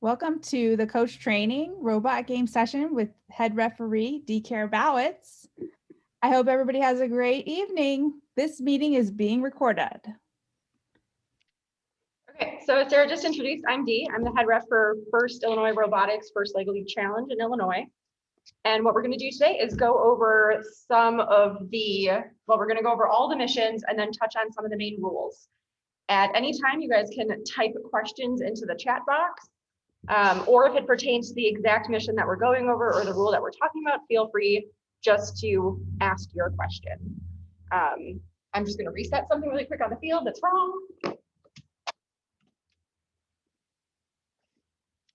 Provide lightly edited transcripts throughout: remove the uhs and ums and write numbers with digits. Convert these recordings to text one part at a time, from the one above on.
Welcome to the coach training robot game session with head referee DK Bowitz. I hope everybody has a great evening. This meeting is being recorded. Okay, so as Sarah just introduced, I'm Dee. I'm the head ref for First Illinois Robotics First Lego League Challenge in Illinois. And what we're going to do today is go over we're going to go over all the missions and then touch on some of the main rules. At any time, you guys can type questions into the chat box, or if it pertains to the exact mission that we're going over or the rule that we're talking about, feel free just to ask your question. I'm just going to reset something really quick on the field that's wrong.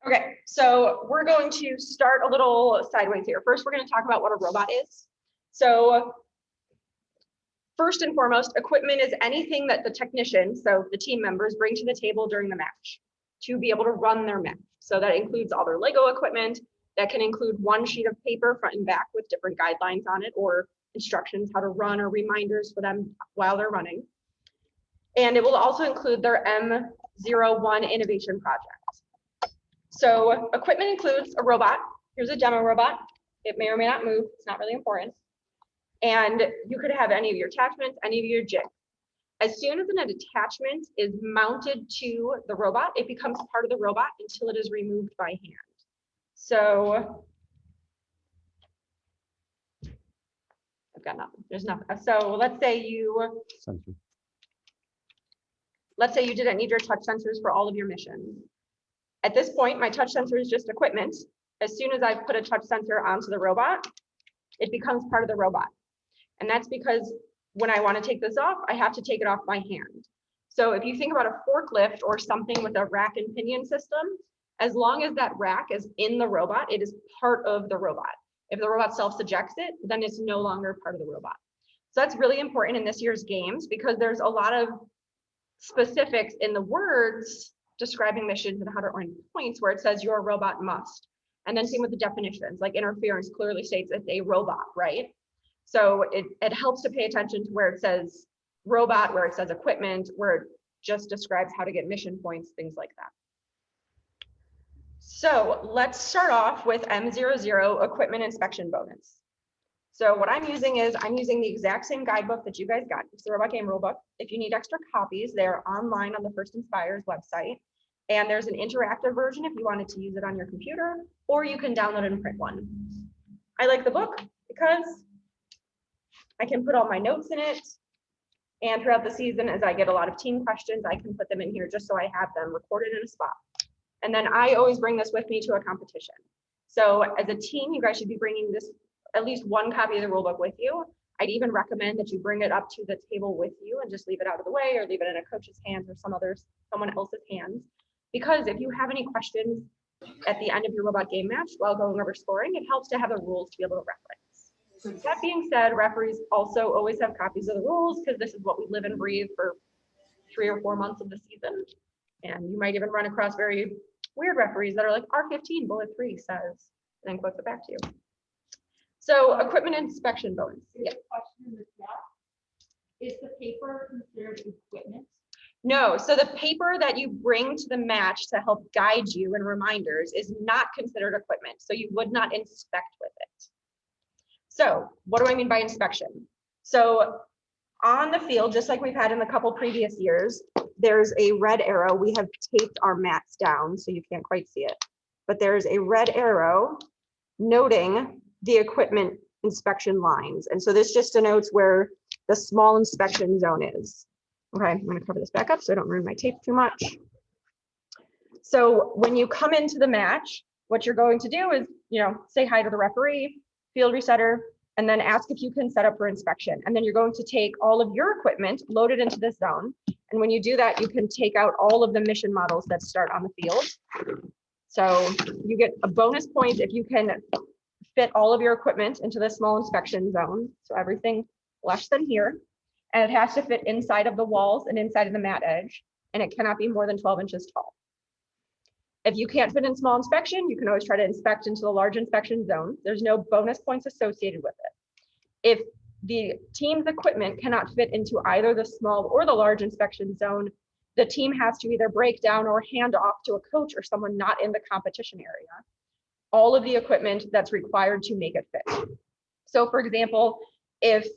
Okay, so we're going to start a little sideways here. First, we're going to talk about what a robot is. So first and foremost, equipment is anything that the technicians, so the team members, bring to the table during the match to be able to run their match. So that includes all their Lego equipment. That can include one sheet of paper front and back with different guidelines on it or instructions how to run or reminders for them while they're running. And it will also include their M01 innovation project. So equipment includes a robot. Here's a demo robot. It may or may not move. It's not really important. And you could have any of your attachments, any of your jigs. As soon as an attachment is mounted to the robot, it becomes part of the robot until it is removed by hand. So I've got nothing. There's nothing. So let's say you didn't need your touch sensors for all of your missions. At this point, my touch sensor is just equipment. As soon as I put a touch sensor onto the robot, it becomes part of the robot. And that's because when I want to take this off, I have to take it off by hand. So if you think about a forklift or something with a rack and pinion system, as long as that rack is in the robot, it is part of the robot. If the robot self-ejects it, then it's no longer part of the robot. So that's really important in this year's games because there's a lot of specifics in the words describing missions and how to earn points where it says your robot must. And then same with the definitions, like interference clearly states it's a robot, right? So it helps to pay attention to where it says robot, where it says equipment, where it just describes how to get mission points, things like that. So let's start off with M00 equipment inspection bonus. So what I'm using the exact same guidebook that you guys got. It's the Robot Game Rulebook. If you need extra copies, they're online on the First Inspires website. And there's an interactive version if you wanted to use it on your computer, or you can download and print one. I like the book because I can put all my notes in it. And throughout the season, as I get a lot of team questions, I can put them in here just so I have them recorded in a spot. And then I always bring this with me to a competition. So as a team, you guys should be bringing this, at least one copy of the rulebook with you. I'd even recommend that you bring it up to the table with you and just leave it out of the way or leave it in a coach's hands or someone else's hands. Because if you have any questions at the end of your robot game match while going over scoring, it helps to have the rules to be able to reference. That being said, referees also always have copies of the rules because this is what we live and breathe for 3 or 4 months of the season. And you might even run across very weird referees that are like, R15 bullet 3 says, and then quotes it back to you. So equipment inspection bonus. Yeah. Question in the chat. Is the paper considered equipment? No, so the paper that you bring to the match to help guide you and reminders is not considered equipment. So you would not inspect with it. So what do I mean by inspection? So on the field, just like we've had in a couple previous years, there's a red arrow. We have taped our mats down so you can't quite see it, but there's a red arrow noting the equipment inspection lines. And so this just denotes where the small inspection zone is. Okay, I'm going to cover this back up so I don't ruin my tape too much. So when you come into the match, what you're going to do is, say hi to the referee, field resetter, and then ask if you can set up for inspection. And then you're going to take all of your equipment, load it into this zone. And when you do that, you can take out all of the mission models that start on the field. So you get a bonus point if you can fit all of your equipment into this small inspection zone. So everything less than here. And it has to fit inside of the walls and inside of the mat edge. And it cannot be more than 12 inches tall. If you can't fit in small inspection, you can always try to inspect into the large inspection zone. There's no bonus points associated with it. If the team's equipment cannot fit into either the small or the large inspection zone, the team has to either break down or hand off to a coach or someone not in the competition area all of the equipment that's required to make it fit. So for example, if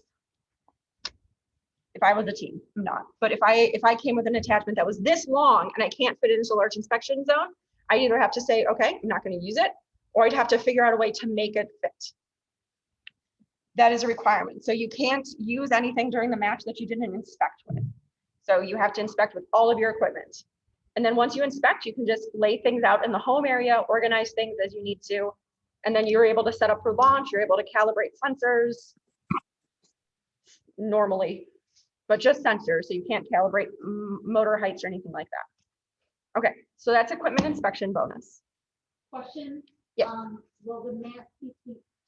I was a team, I'm not, but if I came with an attachment that was this long and I can't fit it into a large inspection zone, I either have to say, okay, I'm not going to use it, or I'd have to figure out a way to make it fit. That is a requirement. So you can't use anything during the match that you didn't inspect with. So you have to inspect with all of your equipment. And then once you inspect, you can just lay things out in the home area, organize things as you need to, and then you're able to set up for launch, you're able to calibrate sensors normally, but just sensors, so you can't calibrate motor heights or anything like that. Okay, so that's equipment inspection bonus. Question? Yeah. Will the mats be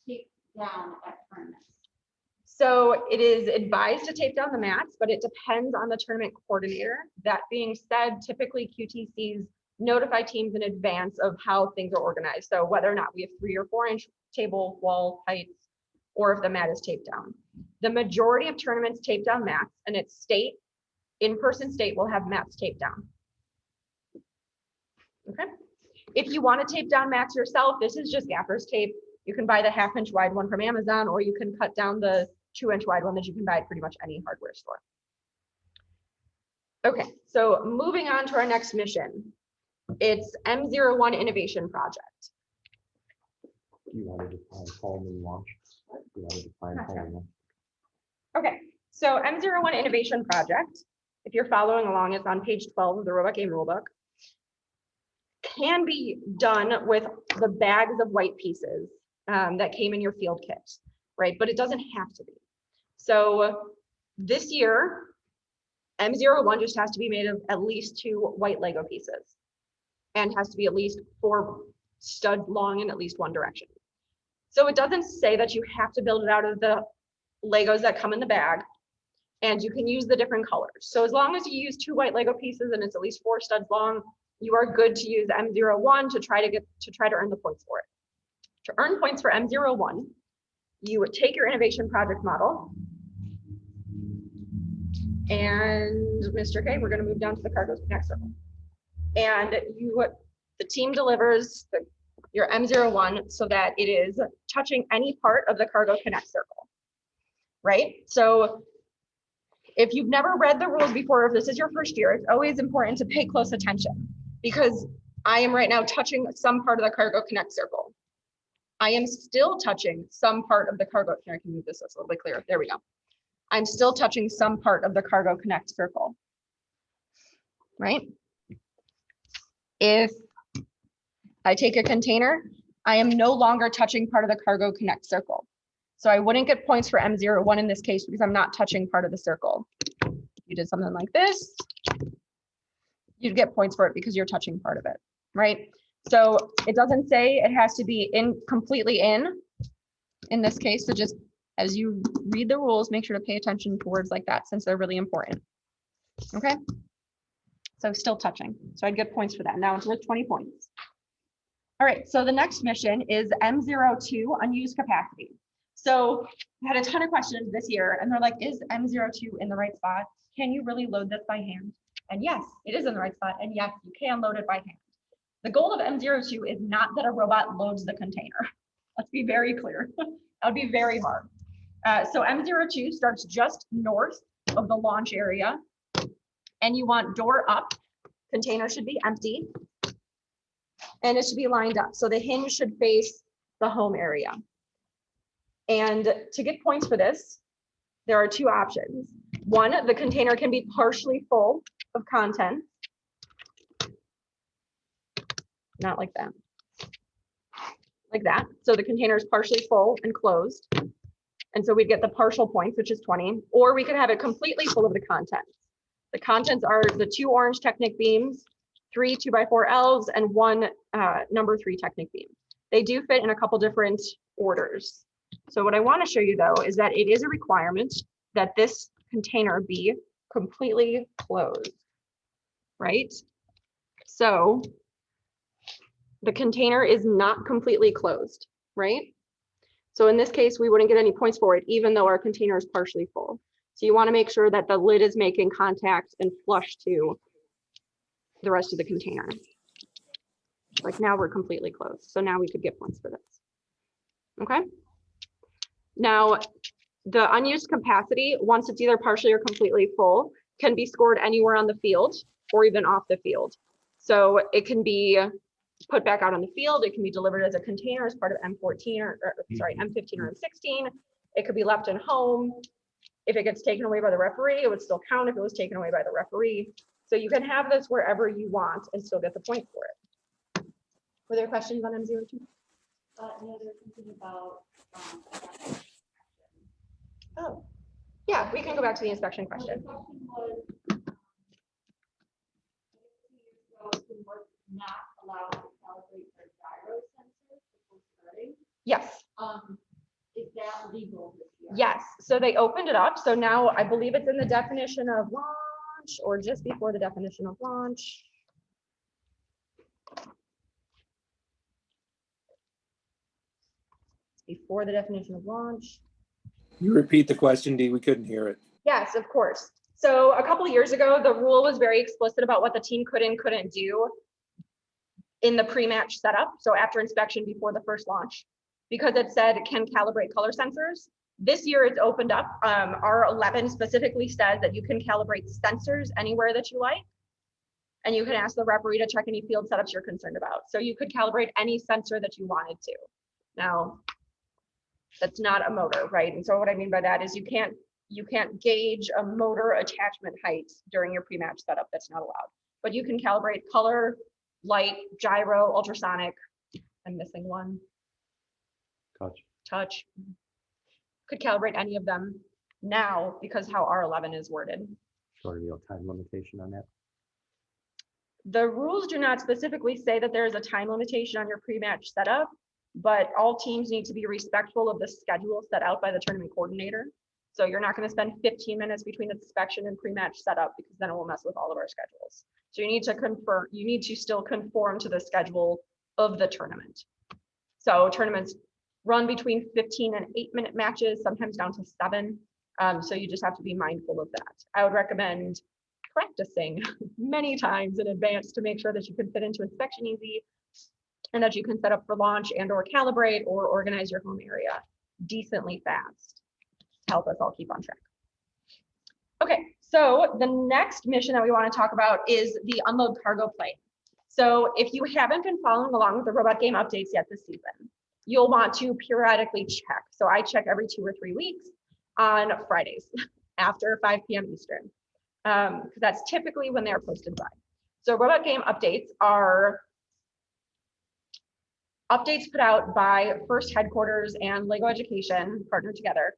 taped down at tournaments? So it is advised to tape down the mats, but it depends on the tournament coordinator. That being said, typically QTCs notify teams in advance of how things are organized. So whether or not we have 3 or 4 inch table wall heights, or if the mat is taped down. The majority of tournaments tape down mats, and it's state, in-person state will have mats taped down. Okay. If you want to tape down mats yourself, this is just gaffer's tape. You can buy the 1/2 inch wide one from Amazon, or you can cut down the 2 inch wide one that you can buy at pretty much any hardware store. Okay, so moving on to our next mission. It's M01 Innovation Project. You want to define home and launch? You want to define home and launch? Okay, so M01 Innovation Project, if you're following along, it's on page 12 of the Robot Game Rulebook, can be done with the bags of white pieces that came in your field kit, right? But it doesn't have to be. So this year, M01 just has to be made of at least 2 white Lego pieces and has to be at least 4 studs long in at least one direction. So it doesn't say that you have to build it out of the Legos that come in the bag, and you can use the different colors. So as long as you use 2 white Lego pieces and it's at least 4 studs long, you are good to use M01 to try to earn the points for it. To earn points for M01, you would take your innovation project model, and Mr. K, we're going to move down to the cargo connect circle. And the team delivers your M01 so that it is touching any part of the cargo connect circle, right? So if you've never read the rules before, if this is your first year, it's always important to pay close attention, because I am right now touching some part of the cargo connect circle. I am still touching some part of the cargo. Here, I can move this a little bit clearer. There we go. I'm still touching some part of the cargo connect circle, right? If I take a container, I am no longer touching part of the cargo connect circle. So I wouldn't get points for M01 in this case because I'm not touching part of the circle. You did something like this, you'd get points for it because you're touching part of it, right? So it doesn't say it has to be completely in this case. So just as you read the rules, make sure to pay attention to words like that since they're really important. Okay. So still touching. So I'd get points for that. Now it's worth 20 points. All right. So the next mission is M02 unused capacity. So I had a ton of questions this year and they're like, is M02 in the right spot? Can you really load this by hand? And yes, it is in the right spot. And yes, you can load it by hand. The goal of M02 is not that a robot loads the container. Let's be very clear. That would be very hard. So M02 starts just north of the launch area, and you want door up. Container should be empty, and it should be lined up. So the hinge should face the home area. And to get points for this, there are 2 options. One, the container can be partially full of content. Not like that. Like that. So the container is partially full and closed. And so we'd get the partial points, which is 20, or we could have it completely full of the contents. The contents are the 2 orange Technic beams, 3 2x4Ls, and 1 number 3 Technic beam. They do fit in a couple different orders. So what I want to show you though, is that it is a requirement that this container be completely closed, right? So the container is not completely closed, right? So in this case, we wouldn't get any points for it, even though our container is partially full. So you want to make sure that the lid is making contact and flush to the rest of the container. Like now we're completely closed. So now we could get points for this. Okay. Now the unused capacity, once it's either partially or completely full, can be scored anywhere on the field or even off the field. So it can be put back out on the field. It can be delivered as a container as part of M14 or sorry, M15 or M16. It could be left in home. If it gets taken away by the referee, it would still count if it was taken away by the referee. So you can have this wherever you want and still get the point for it. Were there questions on M02? No, there's something about, Oh, yeah, we can go back to the inspection the question. question was, we were not allowed to calibrate their gyro sensors before starting. Yes, Is that legal this year? yes. So they opened it up. So now I believe it's in the definition of launch or just before the definition of launch. Before the definition of launch. You repeat the question, Dee, we couldn't hear it. Yes, of course. So a couple of years ago, the rule was very explicit about what the team could and couldn't do in the pre-match setup. So after inspection before the first launch, because it said it can calibrate color sensors. This year it's opened up. R11 specifically says that you can calibrate sensors anywhere that you like. And you can ask the referee to check any field setups you're concerned about. So you could calibrate any sensor that you wanted to. Now, that's not a motor, right? And so what I mean by that is you can't gauge a motor attachment height during your pre-match setup. That's not allowed. But you can calibrate color, light, gyro, ultrasonic. I'm missing one. Touch. Could calibrate any of them now because how R11 is worded. Sort of a time limitation on that. The rules do not specifically say that there is a time limitation on your pre-match setup, but all teams need to be respectful of the schedule set out by the tournament coordinator. So you're not going to spend 15 minutes between inspection and pre-match setup because then it will mess with all of our schedules. So you need to still conform to the schedule of the tournament. So tournaments run between 15 and 8-minute matches, sometimes down to 7. So you just have to be mindful of that. I would recommend practicing many times in advance to make sure that you can fit into inspection easy and that you can set up for launch and or calibrate or organize your home area decently fast to help us all keep on track. Okay, so the next mission that we want to talk about is the unload cargo plane. So if you haven't been following along with the robot game updates yet this season, you'll want to periodically check. So I check every 2 or 3 weeks on Fridays after 5 p.m. Eastern. Because that's typically when they're posted by. So robot game updates are updates put out by First Headquarters and Lego Education partnered together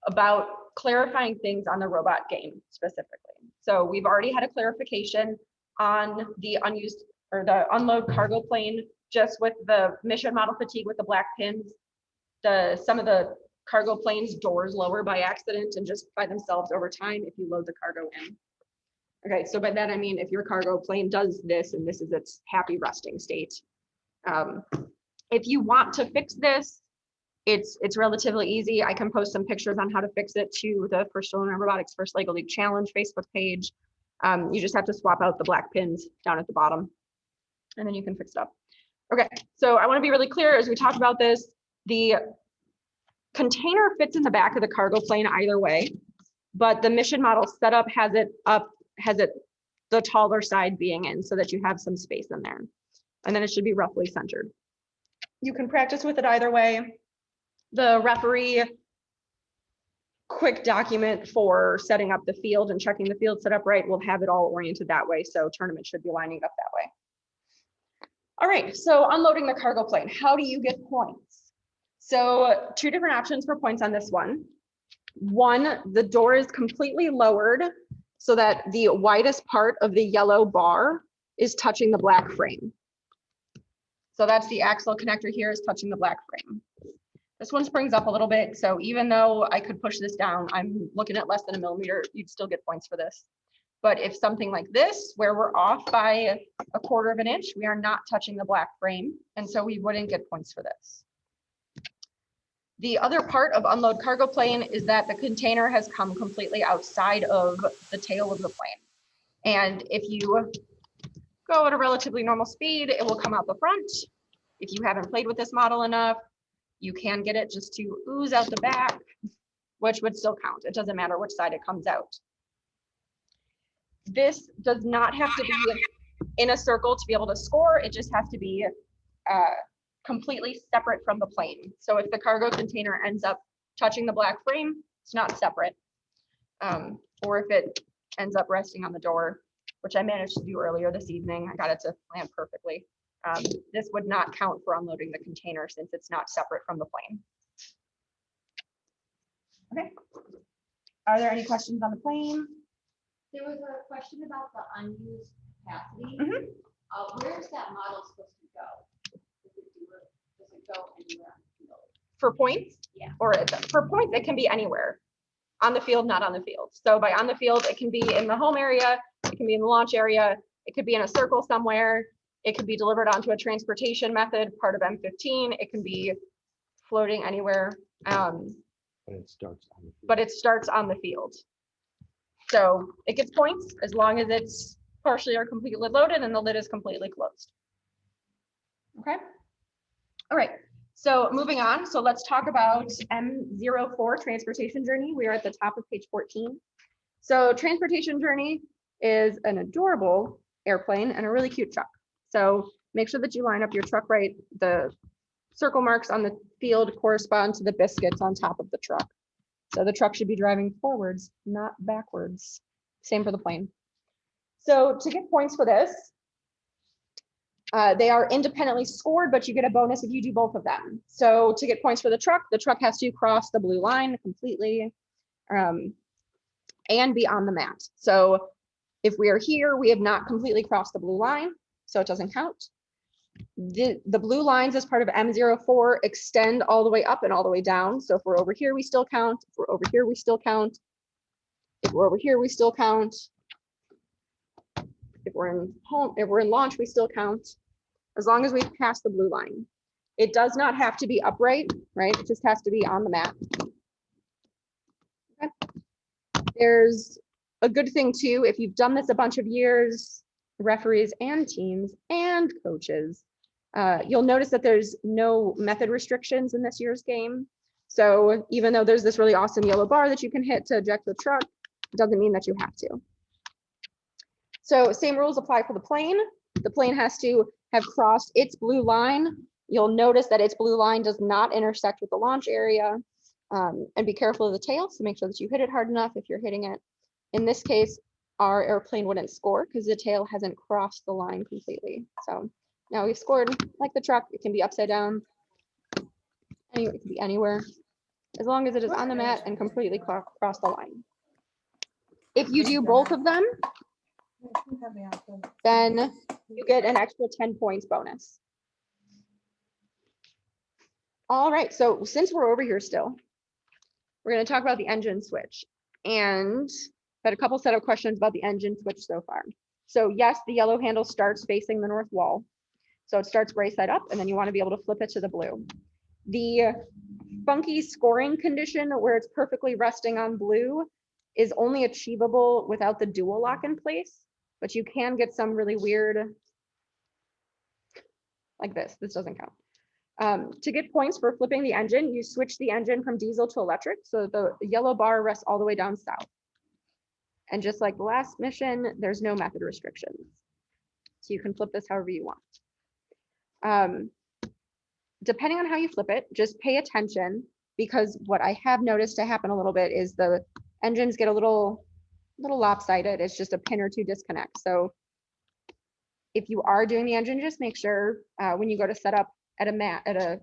about clarifying things on the robot game specifically. So we've already had a clarification on the unused or the unload cargo plane, just with the mission model fatigue with the black pins. Some of the cargo planes doors lower by accident and just by themselves over time if you load the cargo in. Okay, so by that I mean if your cargo plane does this and this is its happy resting state. If you want to fix this, it's relatively easy. I can post some pictures on how to fix it to the First Children Robotics First Lego League Challenge Facebook page. You just have to swap out the black pins down at the bottom and then you can fix it up. Okay, so I want to be really clear as we talk about this. The container fits in the back of the cargo plane either way, but the mission model setup has it the taller side being in so that you have some space in there. And then it should be roughly centered. You can practice with it either way. The referee quick document for setting up the field and checking the field setup right will have it all oriented that way. So tournament should be lining up that way. All right, so unloading the cargo plane. How do you get points? So 2 different options for points on this one. One, the door is completely lowered so that the widest part of the yellow bar is touching the black frame. So that's the axle connector here is touching the black frame. This one springs up a little bit. So even though I could push this down, I'm looking at less than 1 millimeter, you'd still get points for this. But if something like this, where we're off by 1/4 of an inch, we are not touching the black frame. And so we wouldn't get points for this. The other part of unload cargo plane is that the container has come completely outside of the tail of the plane. And if you go at a relatively normal speed, it will come out the front. If you haven't played with this model enough, you can get it just to ooze out the back, which would still count. It doesn't matter which side it comes out. This does not have to be in a circle to be able to score. It just has to be completely separate from the plane. So if the cargo container ends up touching the black frame, it's not separate. Or if it ends up resting on the door, which I managed to do earlier this evening, I got it to land perfectly. This would not count for unloading the container since it's not separate from the plane. Okay. Are there any questions on the plane? There was a question about the unused capacity. Mhm. Where is that model supposed to go? Does it go anywhere on the field? For points? Yeah. Or for points, it can be anywhere. On the field, not on the field. So by on the field, it can be in the home area, it can be in the launch area, it could be in a circle somewhere, it could be delivered onto a transportation method, part of M15, it can be floating anywhere. But it starts on the. But it starts on the field. So it gets points as long as it's partially or completely loaded and the lid is completely closed. Okay. All right. So moving on. So let's talk about M04 transportation journey. We are at the top of page 14. So transportation journey is an adorable airplane and a really cute truck. So make sure that you line up your truck right. The circle marks on the field correspond to the biscuits on top of the truck. So the truck should be driving forwards, not backwards. Same for the plane. So to get points for this, they are independently scored, but you get a bonus if you do both of them. So to get points for the truck has to cross the blue line completely and be on the mat. So if we are here, we have not completely crossed the blue line, so it doesn't count. The blue lines as part of M04 extend all the way up and all the way down. So if we're over here, we still count. If we're over here, we still count. If we're over here, we still count. If we're in home, if we're in launch, we still count. As long as we've passed the blue line. It does not have to be upright, right? It just has to be on the mat. Okay. There's a good thing too, if you've done this a bunch of years, referees and teams and coaches, you'll notice that there's no method restrictions in this year's game. So even though there's this really awesome yellow bar that you can hit to eject the truck, it doesn't mean that you have to. So same rules apply for the plane. The plane has to have crossed its blue line. You'll notice that its blue line does not intersect with the launch area. And be careful of the tail, so make sure that you hit it hard enough if you're hitting it. In this case, our airplane wouldn't score because the tail hasn't crossed the line completely. So now we've scored like the truck. It can be upside down. Anyway, it can be anywhere, as long as it is on the mat and completely cross the line. If you do both of them, then you get an extra 10 points bonus. All right, so since we're over here still, we're going to talk about the engine switch. And had a couple set of questions about the engine switch so far. So yes, the yellow handle starts facing the north wall. So it starts gray side up, and then you want to be able to flip it to the blue. The funky scoring condition where it's perfectly resting on blue is only achievable without the dual lock in place, but you can get some really weird, like this doesn't count. To get points for flipping the engine, you switch the engine from diesel to electric. So the yellow bar rests all the way down south. And just like the last mission, there's no method restrictions. So you can flip this however you want. Depending on how you flip it, just pay attention, because what I have noticed to happen a little bit is the engines get a little lopsided. It's just a pin or two disconnect. So if you are doing the engine, just make sure when you go to set up at a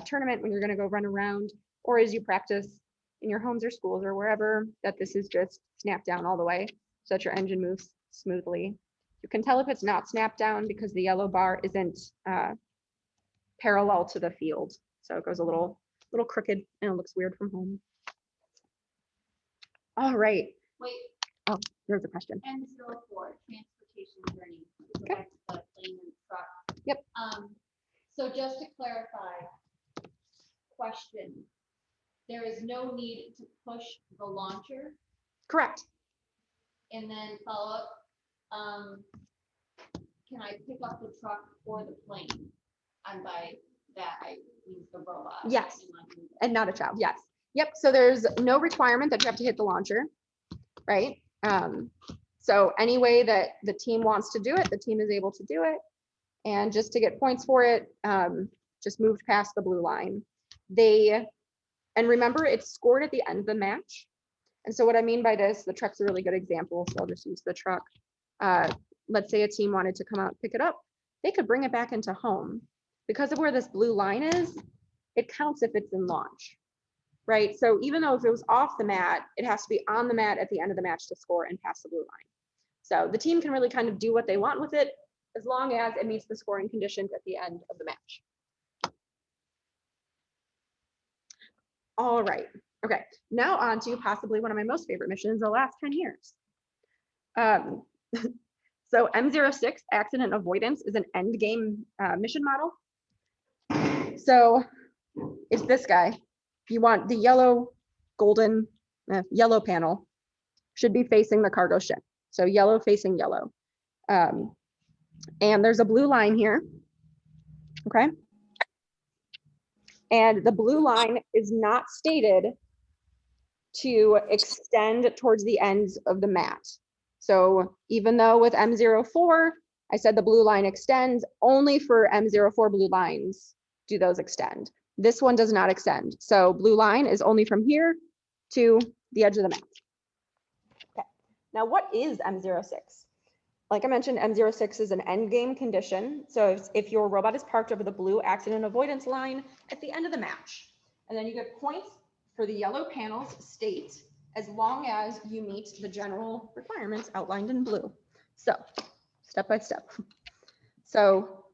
tournament, when you're going to go run around, or as you practice in your homes or schools or wherever, that this is just snapped down all the way so that your engine moves smoothly. You can tell if it's not snapped down because the yellow bar isn't parallel to the field. So it goes a little crooked and it looks weird from home. All right. Wait, Oh, there's a question. M04, transportation journey. Go Okay. back to the plane and truck. Yep. So just to clarify, question, there is no need to push the launcher, Correct. and then follow up. can I pick up the truck or the plane? And by that, I mean the robot. Yes. and not you. And not a child, yes. Yep, so there's no requirement that you have to hit the launcher, right? So any way that the team wants to do it, the team is able to do it. And just to get points for it, just moved past the blue line. And remember, it's scored at the end of the match. And so what I mean by this, the truck's a really good example, so I'll just use the truck. Let's say a team wanted to come out and pick it up, they could bring it back into home. Because of where this blue line is, it counts if it's in launch, right? So even though if it was off the mat, it has to be on the mat at the end of the match to score and pass the blue line. So the team can really kind of do what they want with it, as long as it meets the scoring conditions at the end of the match. All right, okay, now on to possibly one of my most favorite missions the last 10 years. So M06, accident avoidance, is an end game mission model. So it's this guy. You want the yellow, golden, yellow panel should be facing the cargo ship. So yellow facing yellow. And there's a blue line here, okay? And the blue line is not stated to extend towards the ends of the mat. So even though with M04, I said the blue line extends, only for M04 blue lines do those extend. This one does not extend. So blue line is only from here to the edge of the mat. Okay, now what is M06? Like I mentioned, M06 is an end game condition. So if your robot is parked over the blue accident avoidance line at the end of the match, and then you get points for the yellow panels state as long as you meet the general requirements outlined in blue. So step by step. So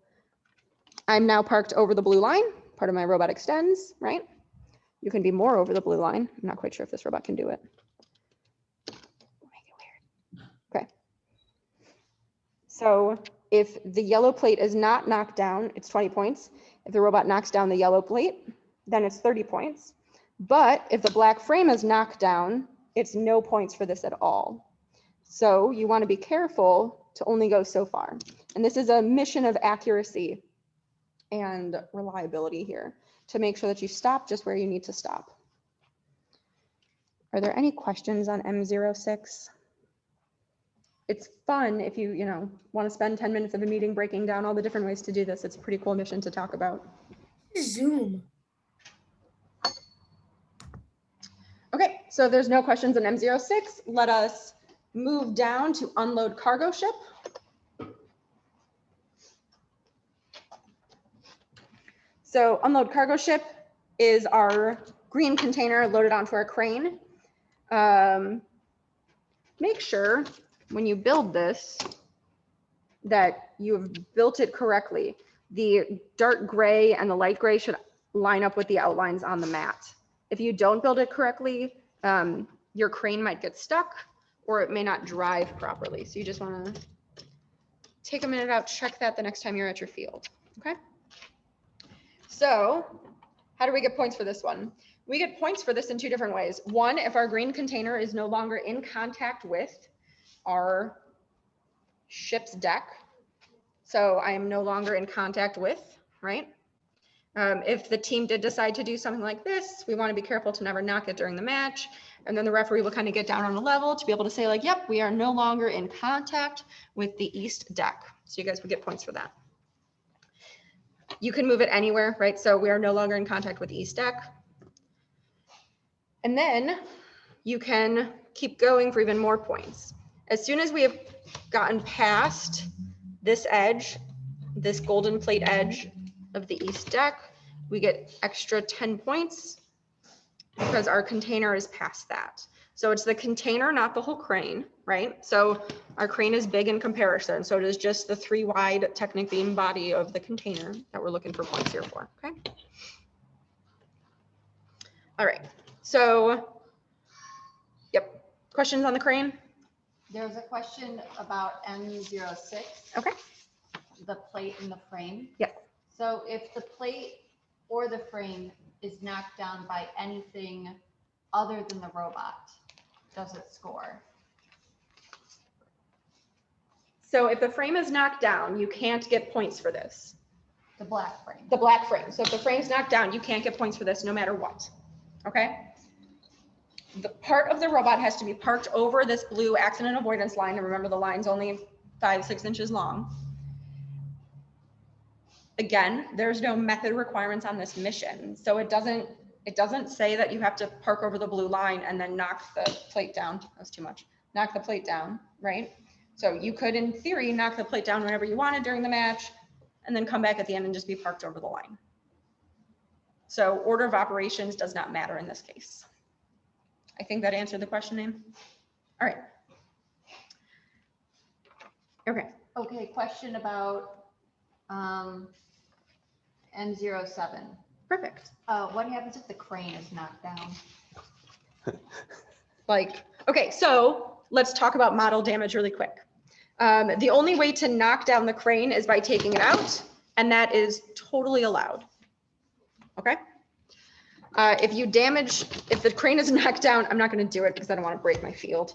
I'm now parked over the blue line. Part of my robot extends, right? You can be more over the blue line. I'm not quite sure if this robot can do it. Make it weird. Okay. So if the yellow plate is not knocked down, it's 20 points. If the robot knocks down the yellow plate, then it's 30 points. But if the black frame is knocked down, it's no points for this at all. So you want to be careful to only go so far. And this is a mission of accuracy and reliability here to make sure that you stop just where you need to stop. Are there any questions on M06? It's fun if you want to spend 10 minutes of a meeting breaking down all the different ways to do this. It's a pretty cool mission to talk about. Zoom. Okay, so if there's no questions on M06, let us move down to unload cargo ship. So unload cargo ship is our green container loaded onto our crane. Make sure when you build this that you've built it correctly. The dark gray and the light gray should line up with the outlines on the mat. If you don't build it correctly, your crane might get stuck or it may not drive properly. So you just want to take a minute out, check that the next time you're at your field, okay? So how do we get points for this one? We get points for this in two different ways. One, if our green container is no longer in contact with our ship's deck. So I am no longer in contact with, right? If the team did decide to do something like this, we want to be careful to never knock it during the match. And then the referee will kind of get down on a level to be able to say like, yep, we are no longer in contact with the east deck. So you guys would get points for that. You can move it anywhere, right? So we are no longer in contact with the east deck. And then you can keep going for even more points. As soon as we have gotten past this edge, this golden plate edge of the east deck, we get extra 10 points because our container is past that. So it's the container, not the whole crane, right? So our crane is big in comparison. So it is just the 3 wide Technic beam body of the container that we're looking for points here for, okay? All right, so, yep, questions on the crane? There's a question about M06. Okay. The plate and the frame. Yeah. So if the plate or the frame is knocked down by anything other than the robot, does it score? So if the frame is knocked down, you can't get points for this. The black frame. The black frame. So if the frame's knocked down, you can't get points for this no matter what. Okay? The part of the robot has to be parked over this blue accident avoidance line. And remember, the line's only 5-6 inches long. Again, there's no method requirements on this mission. So it doesn't say that you have to park over the blue line and then knock the plate down. That was too much. Knock the plate down, right? So you could, in theory, knock the plate down whenever you wanted during the match and then come back at the end and just be parked over the line. So order of operations does not matter in this case. I think that answered the question, name. All right. Okay. Okay, question about M07. Perfect. What happens if the crane is knocked down? Okay, so let's talk about model damage really quick. The only way to knock down the crane is by taking it out, and that is totally allowed. Okay? If the crane is knocked down, I'm not going to do it because I don't want to break my field.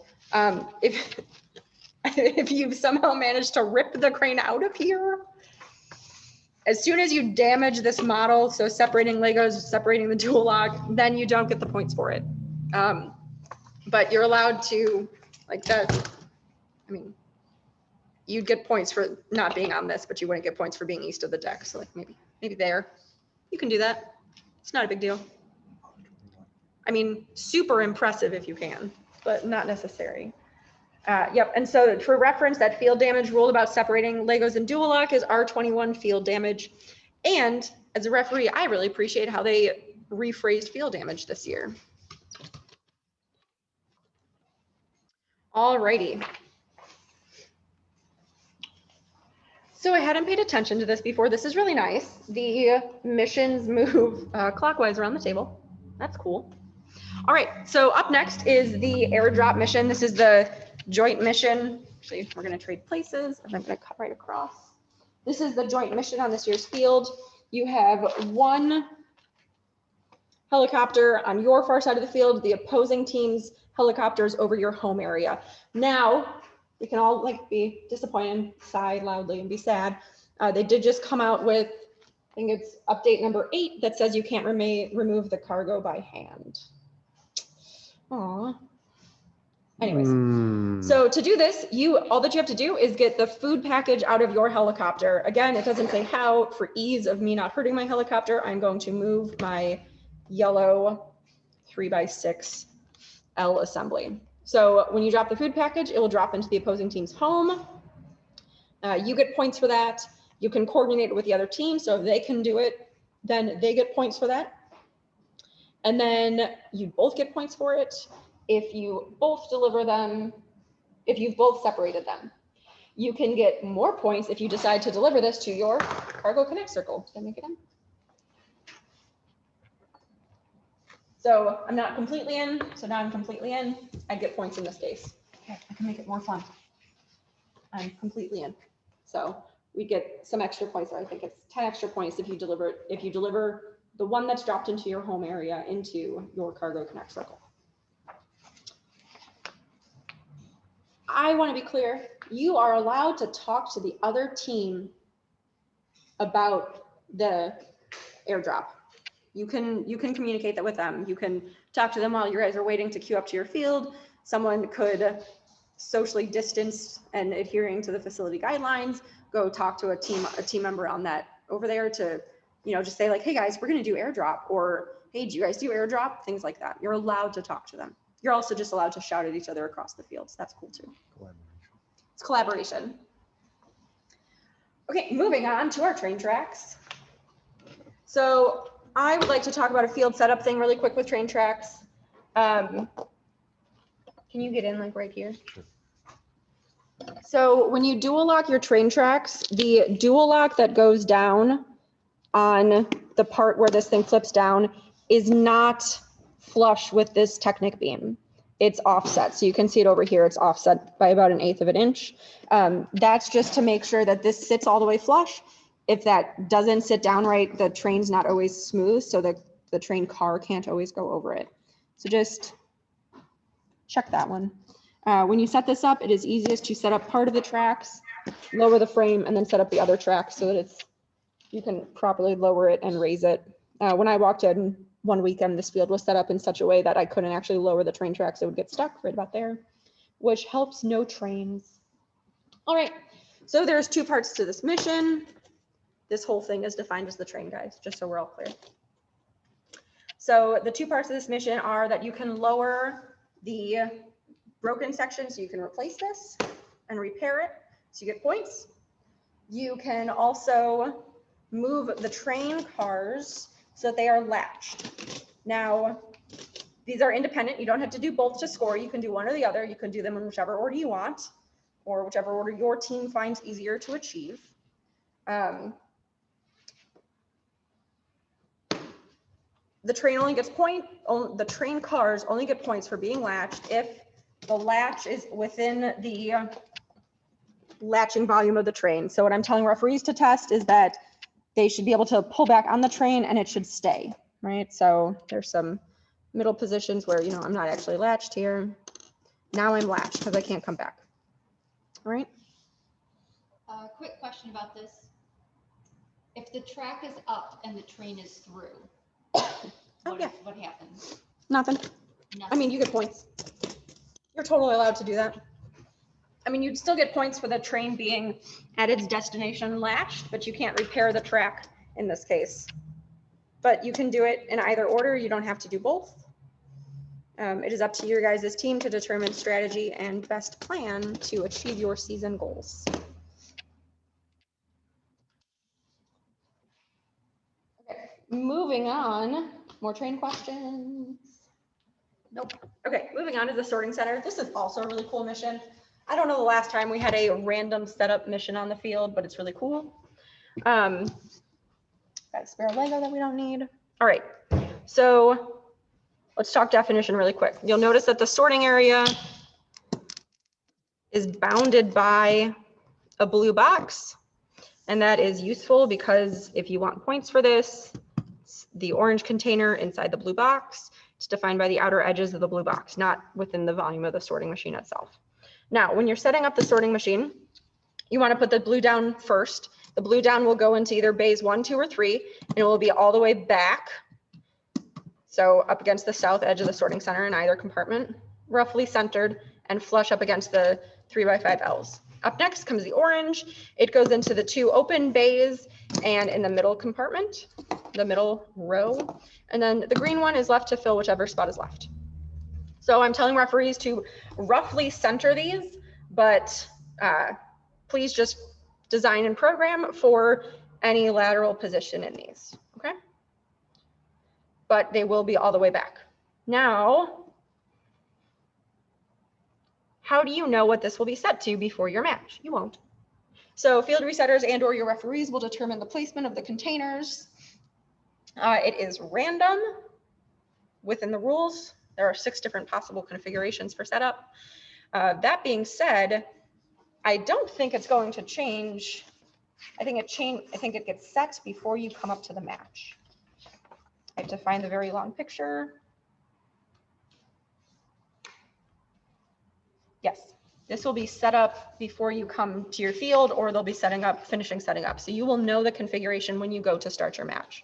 If you've somehow managed to rip the crane out of here, as soon as you damage this model, so separating Legos, separating the dual lock, then you don't get the points for it. But you're allowed to, like that, I mean, you'd get points for not being on this, but you wouldn't get points for being east of the deck. So like maybe there, you can do that. It's not a big deal. I mean, super impressive if you can, but not necessary. Yep, and so for reference, that field damage rule about separating Legos and dual lock is R21 field damage. And as a referee, I really appreciate how they rephrased field damage this year. All righty. So I hadn't paid attention to this before. This is really nice. The missions move clockwise around the table. That's cool. All right, so up next is the airdrop mission. This is the joint mission. Actually, we're gonna trade places and I'm gonna cut right across. This is the joint mission on this year's field. You have one helicopter on your far side of the field, the opposing team's helicopters over your home area. Now, we can all like be disappointed, sigh loudly and be sad. They did just come out with, I think it's update number 8 that says you can't remove the cargo by hand. Aw. Anyways, so to do this, all that you have to do is get the food package out of your helicopter. Again, it doesn't say how. For ease of me not hurting my helicopter, I'm going to move my yellow 3x6 L assembly. So when you drop the food package, it will drop into the opposing team's home. You get points for that. You can coordinate it with the other team. So if they can do it, then they get points for that. And then you both get points for it if you both deliver them, if you've both separated them. You can get more points if you decide to deliver this to your cargo connect circle. Did I make it in? So I'm not completely in, so now I'm completely in. I get points in this case. Okay, I can make it more fun. I'm completely in. So we get some extra points there. I think it's 10 extra points if you deliver the one that's dropped into your home area into your cargo connect circle. I want to be clear, you are allowed to talk to the other team about the airdrop. You can communicate that with them. You can talk to them while you guys are waiting to queue up to your field. Someone could socially distance and adhering to the facility guidelines, go talk to a team member on that over there to, just say like, hey guys, we're going to do airdrop, or hey, do you guys do airdrop? Things like that. You're allowed to talk to them. You're also just allowed to shout at each other across the field. So that's cool too. It's collaboration. Okay, moving on to our train tracks. So I would like to talk about a field setup thing really quick with train tracks. Can you get in like right here? Sure. So when you dual lock your train tracks, the dual lock that goes down on the part where this thing flips down is not flush with this Technic beam. It's offset. So you can see it over here. It's offset by about 1/8 of an inch. That's just to make sure that this sits all the way flush. If that doesn't sit down right, the train's not always smooth, so the train car can't always go over it. So just check that one. When you set this up, it is easiest to set up part of the tracks lower the frame, and then set up the other track so that you can properly lower it and raise it. When I walked in one weekend, this field was set up in such a way that I couldn't actually lower the train tracks. It would get stuck right about there, which helps no trains. All right, so there's two parts to this mission. This whole thing is defined as the train, guys, just so we're all clear. So the two parts of this mission are that you can lower the broken section so you can replace this and repair it so you get points. You can also move the train cars so that they are latched. Now, these are independent. You don't have to do both to score. You can do one or the other. You can do them in whichever order you want, or whichever order your team finds easier to achieve. The train only gets the train cars only get points for being latched if the latch is within the latching volume of the train. So what I'm telling referees to test is that they should be able to pull back on the train and it should stay, right? So there's some middle positions where, I'm not actually latched here. Now I'm latched because I can't come back. All right. Quick question about this. If the track is up and the train is through, what happens? Nothing. Nothing. I mean, you get points. You're totally allowed to do that. I mean, you'd still get points for the train being at its destination latched, but you can't repair the track in this case. But you can do it in either order. You don't have to do both. It is up to your guys' team to determine strategy and best plan to achieve your season goals. Okay, moving on. More train questions? Nope. Okay, moving on to the sorting center. This is also a really cool mission. I don't know the last time we had a random setup mission on the field, but it's really cool. Got a spare Lego that we don't need. All right, so let's talk definition really quick. You'll notice that the sorting area is bounded by a blue box, and that is useful because if you want points for this, the orange container inside the blue box is defined by the outer edges of the blue box, not within the volume of the sorting machine itself. Now, when you're setting up the sorting machine, you want to put the blue down first. The blue down will go into either bays 1, 2, or 3, and it will be all the way back. So up against the south edge of the sorting center in either compartment, roughly centered and flush up against the 3x5 Ls. Up next comes the orange. It goes into the 2 open bays and in the middle compartment, the middle row. And then the green one is left to fill whichever spot is left. So I'm telling referees to roughly center these, but please just design and program for any lateral position in these, okay? But they will be all the way back. Now, how do you know what this will be set to before your match? You won't. So field resetters and or your referees will determine the placement of the containers. It is random within the rules. There are 6 different possible configurations for setup. That being said, I don't think it's going to change. I think it gets set before you come up to the match. I have to find the very long picture. Yes, this will be set up before you come to your field, or they'll be finishing setting up. So you will know the configuration when you go to start your match.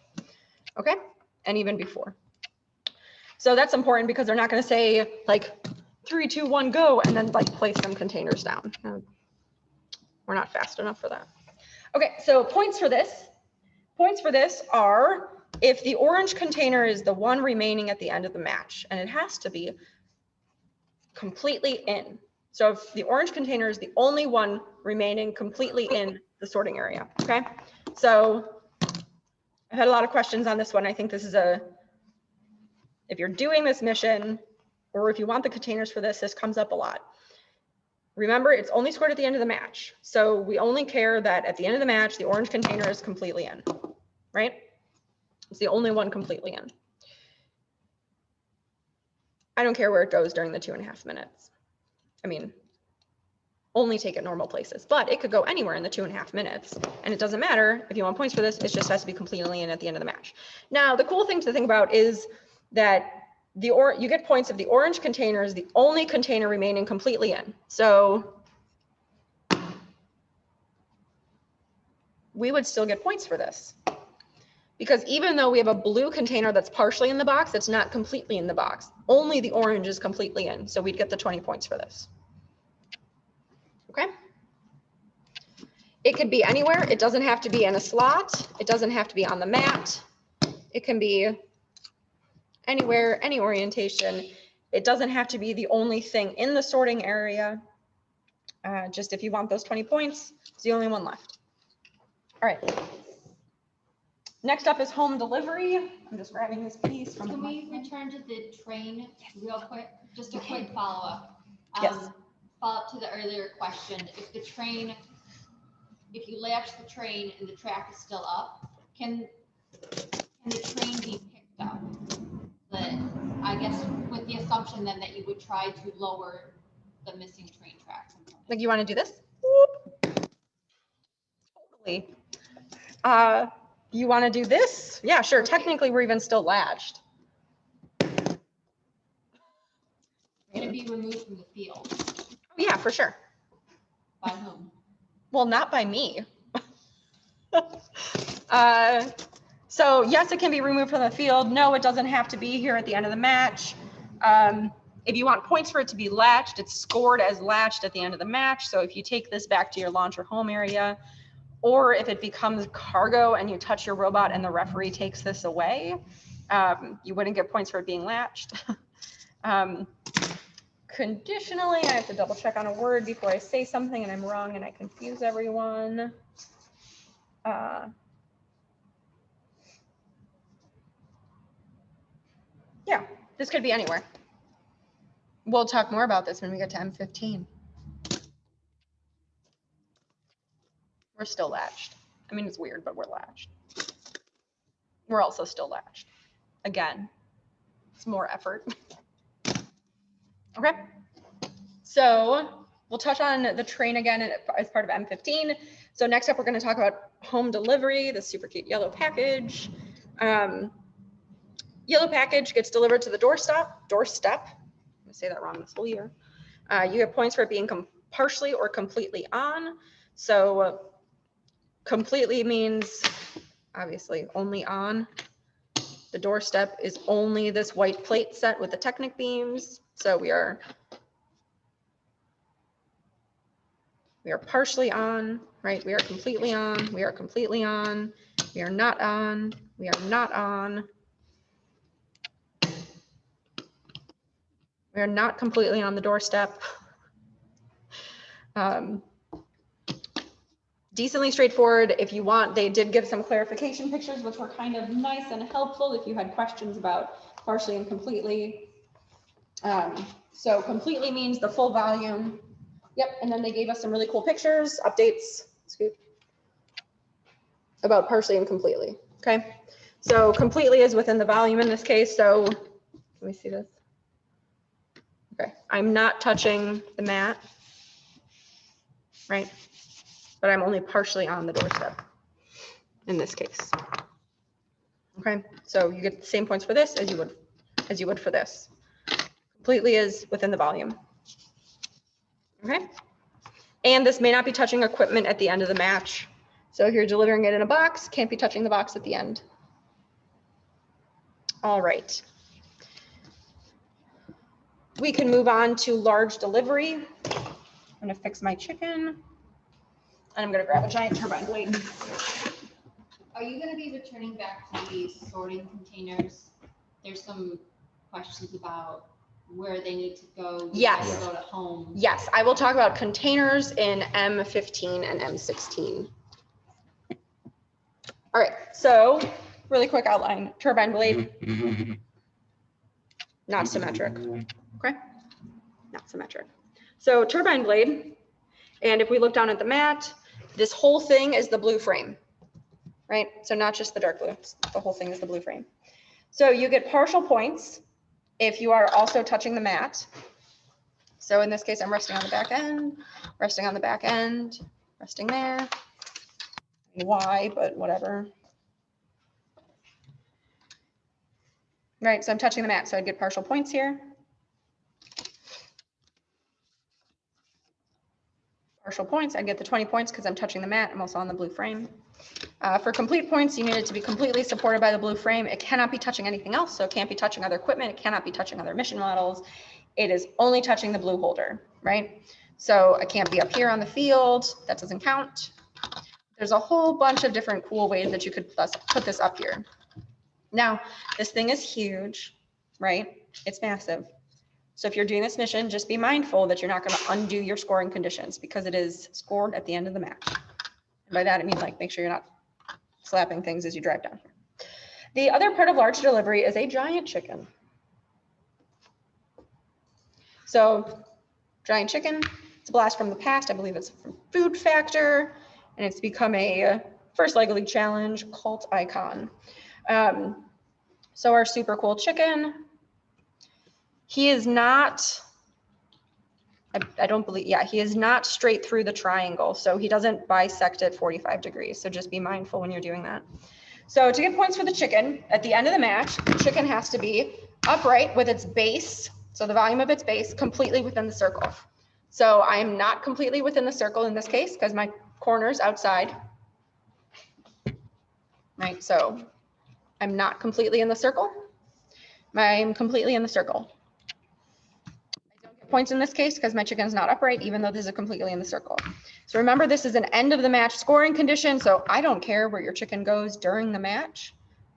Okay, and even before. So that's important because they're not going to say like 3, 2, 1, go, and then like place some containers down. We're not fast enough for that. Okay, so points for this. Points for this are if the orange container is the one remaining at the end of the match, and it has to be completely in. So if the orange container is the only one remaining completely in the sorting area, okay? So I've had a lot of questions on this one. I think this is if you're doing this mission, or if you want the containers for this, this comes up a lot. Remember, it's only scored at the end of the match. So we only care that at the end of the match, the orange container is completely in, right? It's the only one completely in. I don't care where it goes during the 2.5 minutes. I mean, only take it normal places, but it could go anywhere in the 2.5 minutes. And it doesn't matter if you want points for this, it just has to be completely in at the end of the match. Now, the cool thing to think about is that you get points if the orange container is the only container remaining completely in. So we would still get points for this. Because even though we have a blue container that's partially in the box, it's not completely in the box. Only the orange is completely in. So we'd get the 20 points for this. Okay. It could be anywhere. It doesn't have to be in a slot. It doesn't have to be on the mat. It can be anywhere, any orientation. It doesn't have to be the only thing in the sorting area. Just if you want those 20 points, it's the only one left. All right. Next up is home delivery. I'm just grabbing this piece from. Can we return to the train real quick? Just a quick follow-up. Yes. Follow-up to the earlier question. If you latch the train and the track is still up, can the train be picked up? But I guess with the assumption then that you would try to lower the missing train tracks. Like you want to do this? Whoop. Totally. You want to do this? Yeah, sure. Technically, we're even still latched. Can it be removed from the field? Oh, yeah, for sure. By whom? Well, not by me. So yes, it can be removed from the field. No, it doesn't have to be here at the end of the match. If you want points for it to be latched, it's scored as latched at the end of the match. So if you take this back to your launch or home area, or if it becomes cargo and you touch your robot and the referee takes this away, you wouldn't get points for it being latched. Conditionally, I have to double check on a word before I say something and I'm wrong and I confuse everyone. Yeah, this could be anywhere. We'll talk more about this when we get to M15. We're still latched. I mean, it's weird, but we're latched. We're also still latched. Again, it's more effort. Okay, so we'll touch on the train again as part of M15. So next up, we're going to talk about home delivery, the super cute yellow package. Yellow package gets delivered to the doorstep. I'm going to say that wrong this whole year. You get points for it being partially or completely on. So completely means obviously only on. The doorstep is only this white plate set with the Technic beams. So we are partially on, right? We are completely on. We are completely on. We are not on. We are not on. We are not completely on the doorstep. Decently straightforward. If you want, they did give some clarification pictures, which were kind of nice and helpful if you had questions about partially and completely. So completely means the full volume. Yep, and then they gave us some really cool pictures, updates, scoop, about partially and completely. Okay, so completely is within the volume in this case. So let me see this. Okay, I'm not touching the mat, right? But I'm only partially on the doorstep in this case. Okay, so you get the same points for this as you would for this. Completely is within the volume. Okay, and this may not be touching equipment at the end of the match. So if you're delivering it in a box, can't be touching the box at the end. All right. We can move on to large delivery. I'm gonna fix my chicken. And I'm gonna grab a giant turbine blade. Are you gonna be returning back to these sorting containers? There's some questions about where they need to go. Yes. You go to home. Yes, I will talk about containers in M15 and M16. All right, so really quick outline, turbine blade, not symmetric, okay? Not symmetric. So turbine blade, and if we look down at the mat, this whole thing is the blue frame, right? So not just the dark blue, the whole thing is the blue frame. So you get partial points if you are also touching the mat. So in this case, I'm resting on the back end, resting on the back end, resting there. Why, but whatever. Right, so I'm touching the mat, so I'd get partial points here. Partial points, I'd get the 20 points because I'm touching the mat. I'm also on the blue frame. For complete points, you need it to be completely supported by the blue frame. It cannot be touching anything else, so it can't be touching other equipment. It cannot be touching other mission models. It is only touching the blue holder, right? So it can't be up here on the field. That doesn't count. There's a whole bunch of different cool ways that you could put this up here. Now, this thing is huge, right? It's massive. So if you're doing this mission, just be mindful that you're not going to undo your scoring conditions because it is scored at the end of the match. And by that, I mean, like, make sure you're not slapping things as you drive down here. The other part of large delivery is a giant chicken. So giant chicken, it's a blast from the past. I believe it's from Food Factor, and it's become a first Lego League Challenge cult icon. So our super cool chicken, he is not, I don't believe, yeah, he is not straight through the triangle. So he doesn't bisect at 45 degrees. So just be mindful when you're doing that. So to get points for the chicken, at the end of the match, the chicken has to be upright with its base, so the volume of its base, completely within the circle. So I'm not completely within the circle in this case because my corner's outside. Right, so I'm not completely in the circle. I'm completely in the circle. I don't get points in this case because my chicken is not upright, even though this is completely in the circle. So remember, this is an end of the match scoring condition, so I don't care where your chicken goes during the match.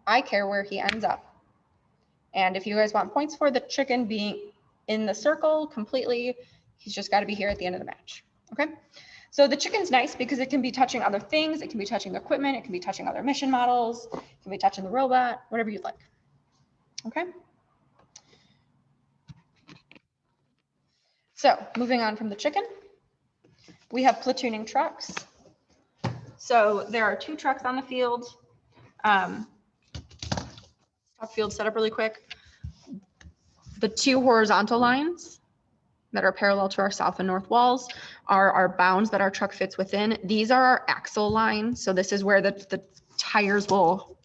I care where he ends up. And if you guys want points for the chicken being in the circle completely, he's just got to be here at the end of the match. Okay. So the chicken's nice because it can be touching other things. It can be touching equipment. It can be touching other mission models. It can be touching the robot, whatever you'd like. Okay. So moving on from the chicken, we have platooning trucks. So there are 2 trucks on the field. Top field set up really quick. The 2 horizontal lines that are parallel to our south and north walls are our bounds that our truck fits within. These are our axle lines. So this is where the tires will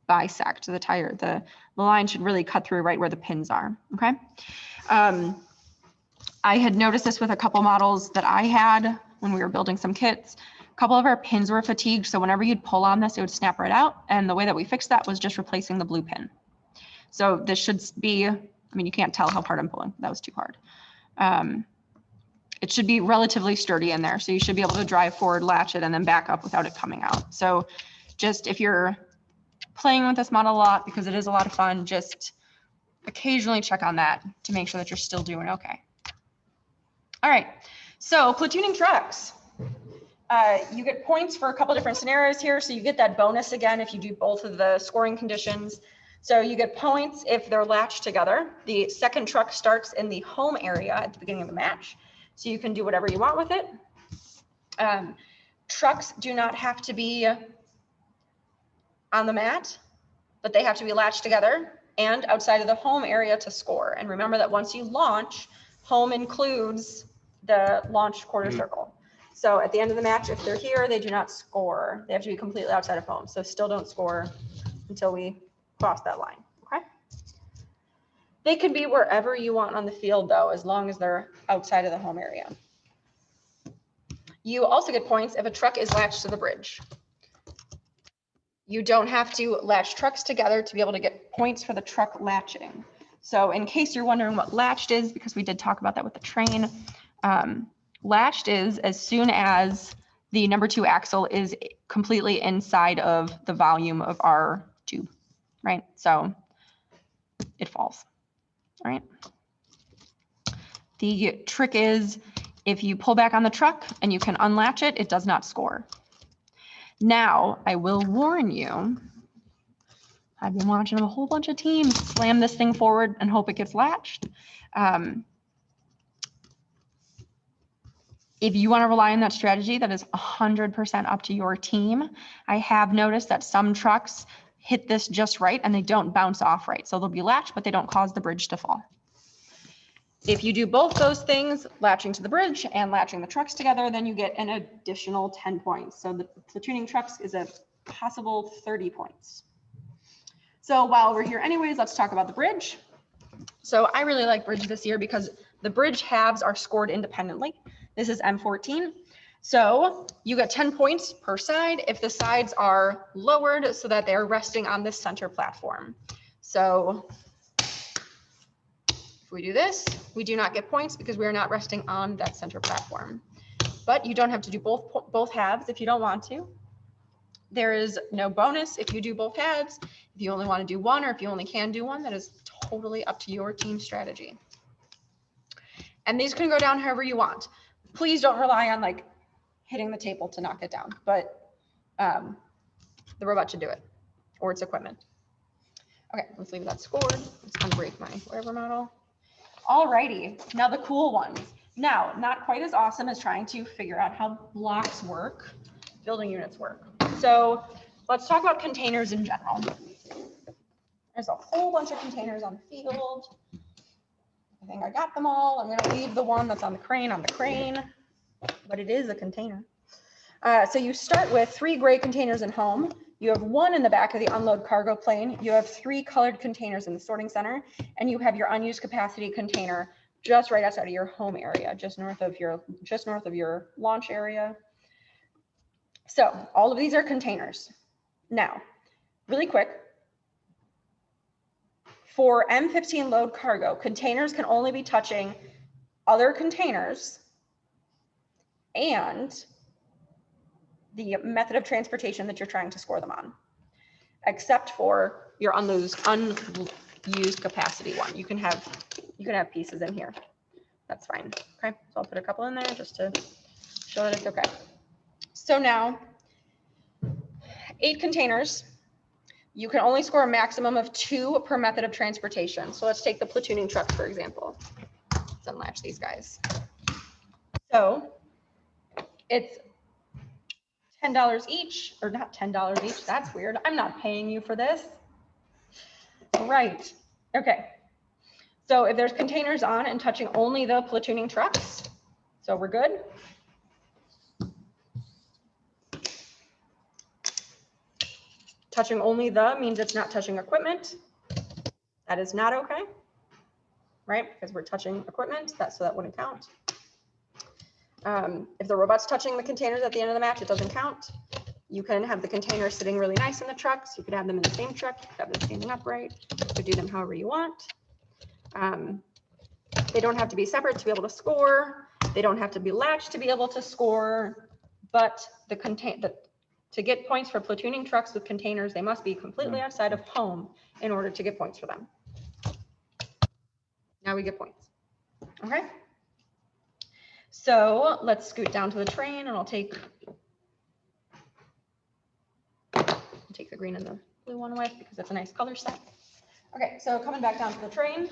bisect. The line should really cut through right where the pins are. Okay. I had noticed this with a couple models that I had when we were building some kits. A couple of our pins were fatigued. So whenever you'd pull on this, it would snap right out. And the way that we fixed that was just replacing the blue pin. So this should be, I mean, you can't tell how hard I'm pulling. That was too hard. It should be relatively sturdy in there. So you should be able to drive forward, latch it, and then back up without it coming out. So just if you're playing with this model a lot, because it is a lot of fun, just occasionally check on that to make sure that you're still doing okay. All right, so platooning trucks. You get points for a couple different scenarios here. So you get that bonus again if you do both of the scoring conditions. So you get points if they're latched together. The second truck starts in the home area at the beginning of the match. So you can do whatever you want with it. Trucks do not have to be on the mat, but they have to be latched together and outside of the home area to score. And remember that once you launch, home includes the launch quarter circle. So at the end of the match, if they're here, they do not score. They have to be completely outside of home. So still don't score until we cross that line, okay? They could be wherever you want on the field though, as long as they're outside of the home area. You also get points if a truck is latched to the bridge. You don't have to latch trucks together to be able to get points for the truck latching. So in case you're wondering what latched is, because we did talk about that with the train, latched is as soon as the number 2 axle is completely inside of the volume of our tube, right? So it falls, all right? The trick is if you pull back on the truck and you can unlatch it, it does not score. Now, I will warn you, I've been watching a whole bunch of teams slam this thing forward and hope it gets latched. If you want to rely on that strategy, that is 100% up to your team. I have noticed that some trucks hit this just right and they don't bounce off right. So they'll be latched, but they don't cause the bridge to fall. If you do both those things, latching to the bridge and latching the trucks together, then you get an additional 10 points. So the platooning trucks is a possible 30 points. So while we're here anyways, let's talk about the bridge. So I really like bridge this year because the bridge halves are scored independently. This is M14. So you get 10 points per side if the sides are lowered so that they're resting on this center platform. So if we do this, we do not get points because we are not resting on that center platform. But you don't have to do both halves if you don't want to. There is no bonus if you do both halves. If you only want to do one, or if you only can do one, that is totally up to your team strategy. And these can go down however you want. Please don't rely on like hitting the table to knock it down, but the robot should do it, or its equipment. Okay, let's leave that scored. Let's unbreak my whatever model. Alrighty, now the cool ones. Now, not quite as awesome as trying to figure out how blocks work, building units work. So let's talk about containers in general. There's a whole bunch of containers on the field. I think I got them all. I'm gonna leave the one that's on the crane, but it is a container. So you start with 3 gray containers in home. You have 1 in the back of the unload cargo plane. You have 3 colored containers in the sorting center, and you have your unused capacity container just right outside of your home area, just north of your launch area. So all of these are containers. Now, really quick, for M15 load cargo, containers can only be touching other containers and the method of transportation that you're trying to score them on, except for your unused capacity one. You can have pieces in here. That's fine. Okay, so I'll put a couple in there just to show that it's okay. So now, 8 containers. You can only score a maximum of 2 per method of transportation. So let's take the platooning truck, for example. Let's unlatch these guys. So it's $10 each, or not $10 each. That's weird. I'm not paying you for this. Right. Okay. So if there's containers on and touching only the platooning trucks, so we're good. Touching only the means it's not touching equipment. That is not okay, right? Because we're touching equipment, so that wouldn't count. If the robot's touching the containers at the end of the match, it doesn't count. You can have the containers sitting really nice in the trucks. You could have them in the same truck. You could have them standing upright. You could do them however you want. They don't have to be separate to be able to score. They don't have to be latched to be able to score. But to get points for platooning trucks with containers, they must be completely outside of home in order to get points for them. Now we get points. Okay. So let's scoot down to the train, and I'll take the green and the blue one away because it's a nice color set. Okay, so coming back down to the train.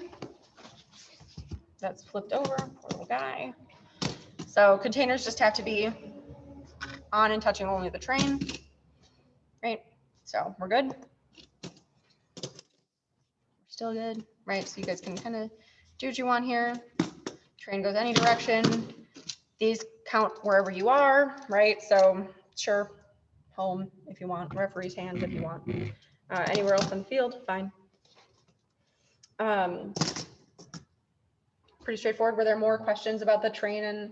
That's flipped over, poor little guy. So containers just have to be on and touching only the train, right? So we're good. We're still good, right? So you guys can kind of do what you want here. Train goes any direction. These count wherever you are, right? So sure, home if you want, referee's hands if you want. Anywhere else in the field, fine. Pretty straightforward. Were there more questions about the train and?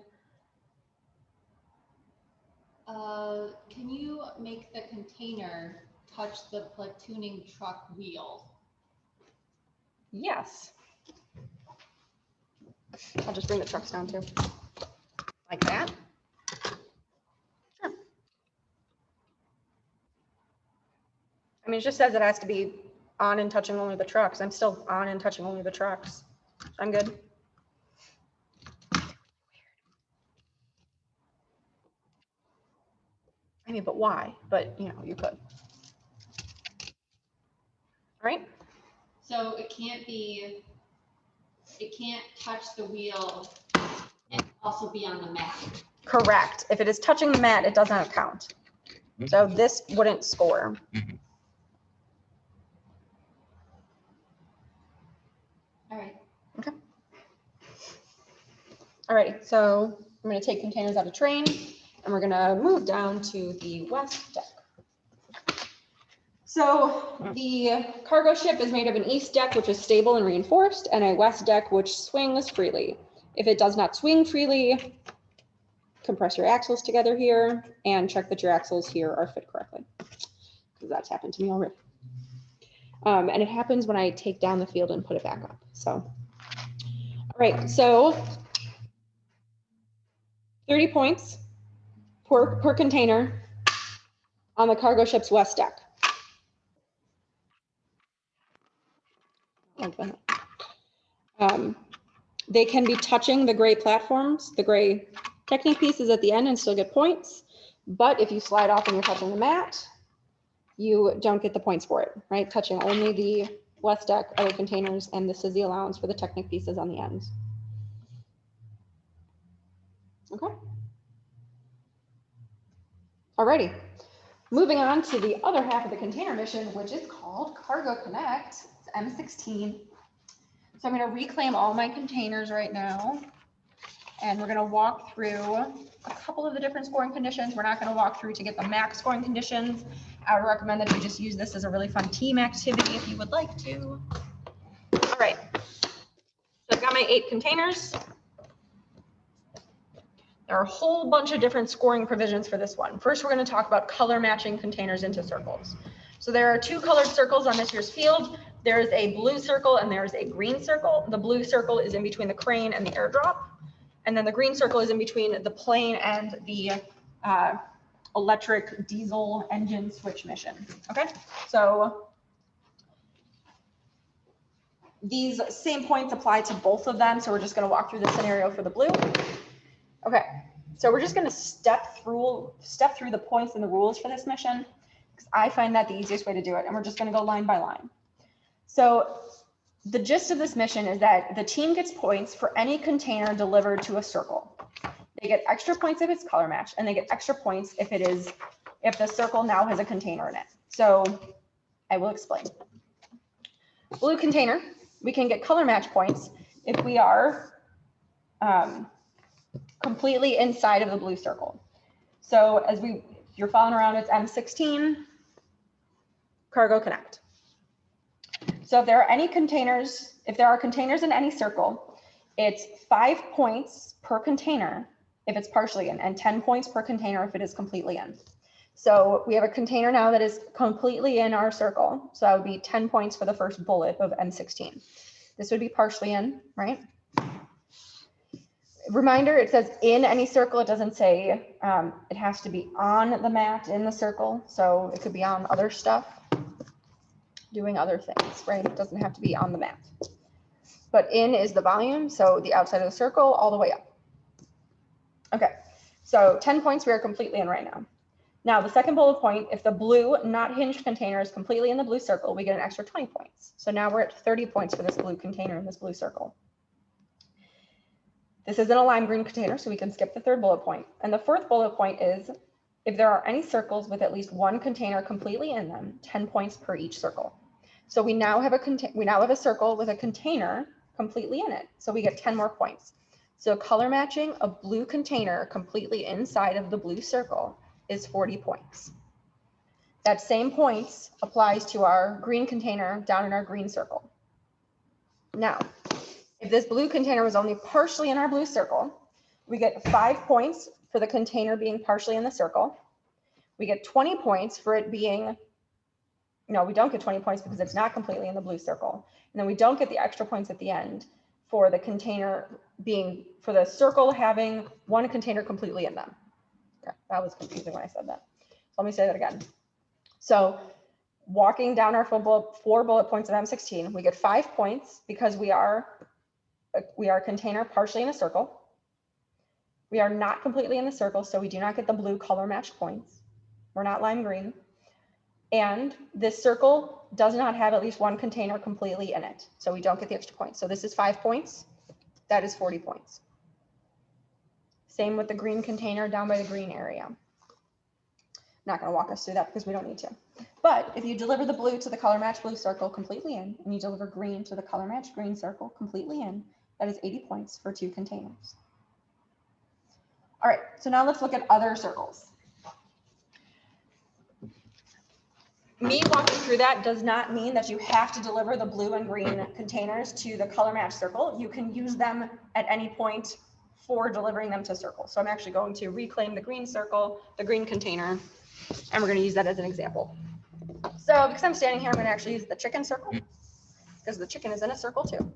Can you make the container touch the platooning truck wheel? Yes. I'll just bring the trucks down too. Like that. Sure. I mean, it just says it has to be on and touching only the trucks. I'm still on and touching only the trucks. I'm good. I mean, but why? But you know, you could. All right. So it can't touch the wheel and also be on the mat. Correct. If it is touching the mat, it doesn't count. So this wouldn't score. All right. Okay. All right. So I'm going to take containers out of train, and we're going to move down to the west deck. So the cargo ship is made of an east deck, which is stable and reinforced, and a west deck, which swings freely. If it does not swing freely, compress your axles together here and check that your axles here are fit correctly. Because that's happened to me already. And it happens when I take down the field and put it back up. So, all right, so 30 points per container on the cargo ship's west deck. Like that. They can be touching the gray platforms, the gray Technique pieces at the end and still get points. But if you slide off and you're touching the mat, you don't get the points for it, right? Touching only the west deck, other containers, and this is the allowance for the Technic pieces on the ends. Okay. Alrighty. Moving on to the other half of the container mission, which is called Cargo Connect. It's M16. So I'm going to reclaim all my containers right now. And we're going to walk through a couple of the different scoring conditions. We're not going to walk through to get the max scoring conditions. I would recommend that you just use this as a really fun team activity if you would like to. All right. So I've got my 8 containers. There are a whole bunch of different scoring provisions for this one. First, we're going to talk about color matching containers into circles. So there are 2 colored circles on this year's field. There's a blue circle and there's a green circle. The blue circle is in between the crane and the airdrop. And then the green circle is in between the plane and the electric diesel engine switch mission. Okay, so these same points apply to both of them. So we're just going to walk through the scenario for the blue. Okay, so we're just going to step through the points and the rules for this mission, because I find that the easiest way to do it. And we're just going to go line by line. So the gist of this mission is that the team gets points for any container delivered to a circle. They get extra points if it's color match, and they get extra points if the circle now has a container in it. So I will explain. Blue container, we can get color match points if we are completely inside of the blue circle. So if you're following around, it's M16, Cargo Connect. So if there are containers in any circle, it's 5 points per container if it's partially in, and 10 points per container if it is completely in. So we have a container now that is completely in our circle. So that would be 10 points for the first bullet of M16. This would be partially in, right? Reminder, it says in any circle. It doesn't say it has to be on the mat in the circle. So it could be on other stuff, doing other things, right? It doesn't have to be on the mat. But in is the volume, so the outside of the circle all the way up. Okay, so 10 points we are completely in right now. Now the second bullet point, if the blue not hinged container is completely in the blue circle, we get an extra 20 points. So now we're at 30 points for this blue container in this blue circle. This isn't a lime green container, so we can skip the third bullet point. And the fourth bullet point is, if there are any circles with at least one container completely in them, 10 points per each circle. So we now have a circle with a container completely in it. So we get 10 more points. So color matching a blue container completely inside of the blue circle is 40 points. That same points applies to our green container down in our green circle. Now, if this blue container was only partially in our blue circle, we get 5 points for the container being partially in the circle. We get 20 points for it being, no, we don't get 20 points because it's not completely in the blue circle. And then we don't get the extra points at the end for the container being, for the circle having one container completely in them. Okay, that was confusing when I said that. So let me say that again. So walking down our 4 bullet points of M16, we get 5 points because we are a container partially in a circle. We are not completely in the circle, so we do not get the blue color match points. We're not lime green. And this circle does not have at least one container completely in it, so we don't get the extra points. So this is 5 points. That is 40 points. Same with the green container down by the green area. Not going to walk us through that because we don't need to. But if you deliver the blue to the color match blue circle completely in, and you deliver green to the color match green circle completely in, that is 80 points for 2 containers. All right, so now let's look at other circles. Me walking through that does not mean that you have to deliver the blue and green containers to the color match circle. You can use them at any point for delivering them to circles. So I'm actually going to reclaim the green circle, the green container, and we're going to use that as an example. So because I'm standing here, I'm going to actually use the chicken circle because the chicken is in a circle too.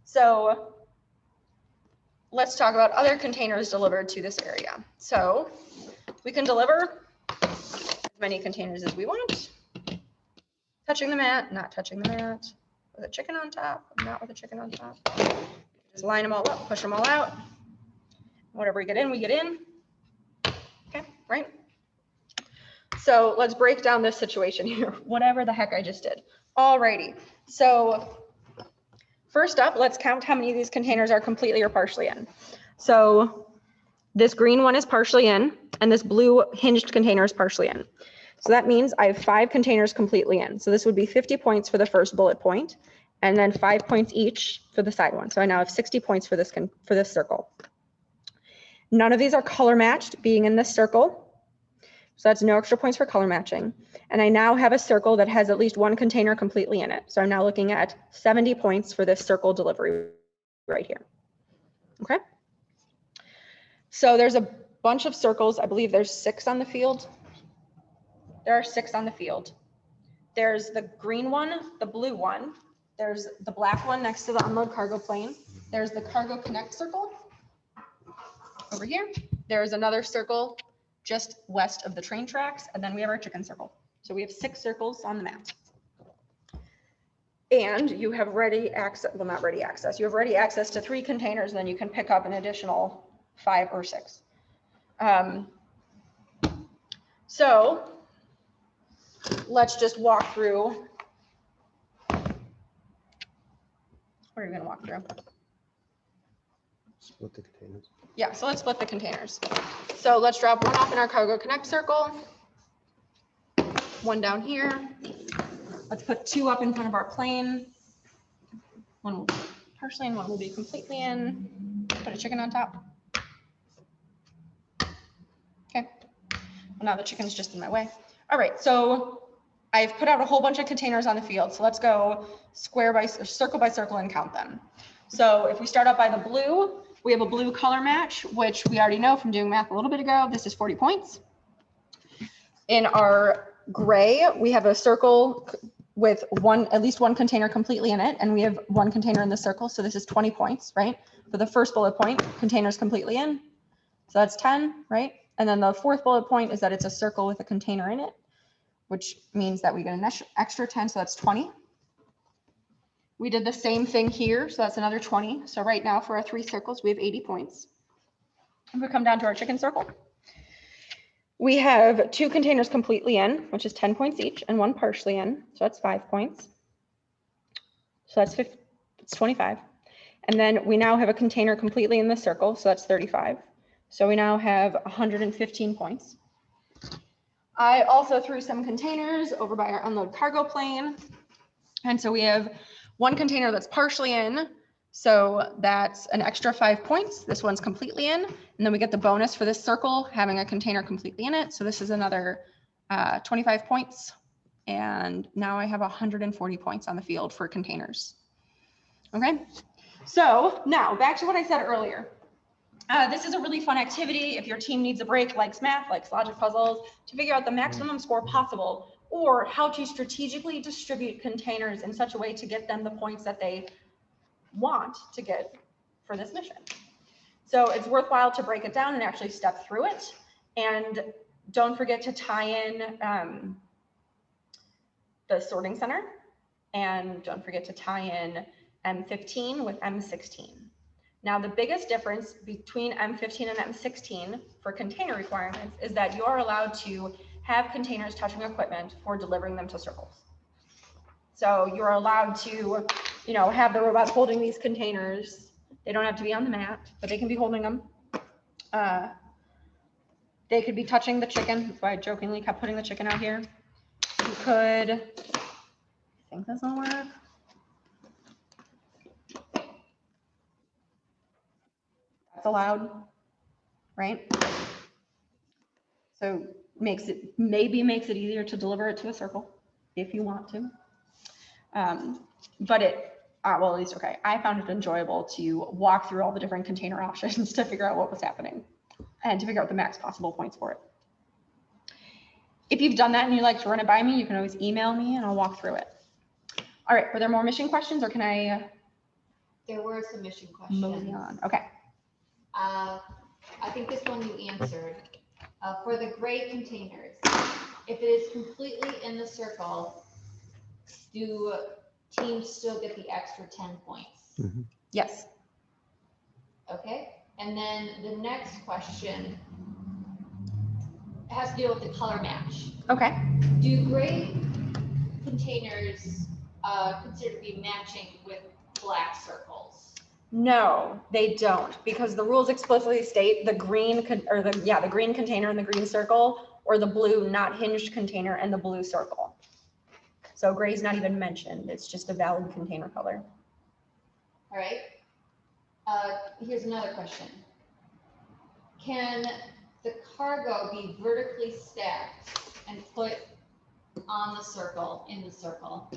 So let's talk about other containers delivered to this area. So we can deliver as many containers as we want. Touching the mat, not touching the mat, with a chicken on top, not with a chicken on top. Just line them all up, push them all out. Whatever we get in, we get in. Okay, right? So let's break down this situation here, whatever the heck I just did. Alrighty, so first up, let's count how many of these containers are completely or partially in. So this green one is partially in, and this blue hinged container is partially in. So that means I have 5 containers completely in. So this would be 50 points for the first bullet point, and then 5 points each for the side one. So I now have 60 points for this circle. None of these are color matched, being in this circle. So that's no extra points for color matching. And I now have a circle that has at least 1 container completely in it. So I'm now looking at 70 points for this circle delivery right here. Okay. So there's a bunch of circles. I believe there's 6 on the field. There are 6 on the field. There's the green one, the blue one. There's the black one next to the unload cargo plane. There's the cargo connect circle over here. There's another circle just west of the train tracks, and then we have our chicken circle. So we have 6 circles on the mat. And you have ready access, well, not ready access, you have ready access to 3 containers, and then you can pick up an additional 5 or 6. So let's just walk through. What are you going to walk through? Split the containers. Yeah, so let's split the containers. So let's drop one off in our cargo connect circle, 1 down here. Let's put 2 up in front of our plane. 1 will be partially in, 1 will be completely in. Put a chicken on top. Okay. Well, now the chicken's just in my way. All right, so I've put out a whole bunch of containers on the field. So let's go circle by circle and count them. So if we start out by the blue, we have a blue color match, which we already know from doing math a little bit ago. This is 40 points. In our gray, we have a circle with at least one container completely in it, and we have 1 container in the circle. So this is 20 points, right? For the first bullet point, containers completely in. So that's 10, right? And then the 4th bullet point is that it's a circle with a container in it, which means that we get an extra 10, so that's 20. We did the same thing here, so that's another 20. So right now for our 3 circles, we have 80 points. If we come down to our chicken circle, we have 2 containers completely in, which is 10 points each, and 1 partially in, so that's 5 points. So that's 25. And then we now have a container completely in the circle, so that's 35. So we now have 115 points. I also threw some containers over by our unload cargo plane. And so we have 1 container that's partially in. So that's an extra 5 points. This one's completely in. And then we get the bonus for this circle having a container completely in it. So this is another 25 points. And now I have 140 points on the field for containers. Okay. So now back to what I said earlier. This is a really fun activity if your team needs a break, likes math, likes logic puzzles, to figure out the maximum score possible, or how to strategically distribute containers in such a way to get them the points that they want to get for this mission. So it's worthwhile to break it down and actually step through it. And don't forget to tie in the sorting center, and don't forget to tie in M15 with M16. Now, the biggest difference between M15 and M16 for container requirements is that you are allowed to have containers touching equipment for delivering them to circles. So you're allowed to, have the robots holding these containers. They don't have to be on the mat, but they can be holding them. They could be touching the chicken. That's why I jokingly kept putting the chicken out here. You could, I think this will work. That's allowed, right? So maybe makes it easier to deliver it to a circle if you want to. But well, at least, okay, I found it enjoyable to walk through all the different container options to figure out what was happening and to figure out the max possible points for it. If you've done that and you'd like to run it by me, you can always email me and I'll walk through it. All right, were there more mission questions or can I There were some mission questions. mosey on? Okay. I think this one you answered. For the gray containers, if it is completely in the circle, do teams still get the extra 10 points? Yes. Okay, and then the next question has to do with the color match. Okay. Do gray containers consider to be matching with black circles? No, they don't, because the rules explicitly state the green the green container and the green circle, or the blue not hinged container and the blue circle. So gray is not even mentioned. It's just a valid container color. All right. Here's another question. Can the cargo be vertically stacked and put on the circle, in the circle?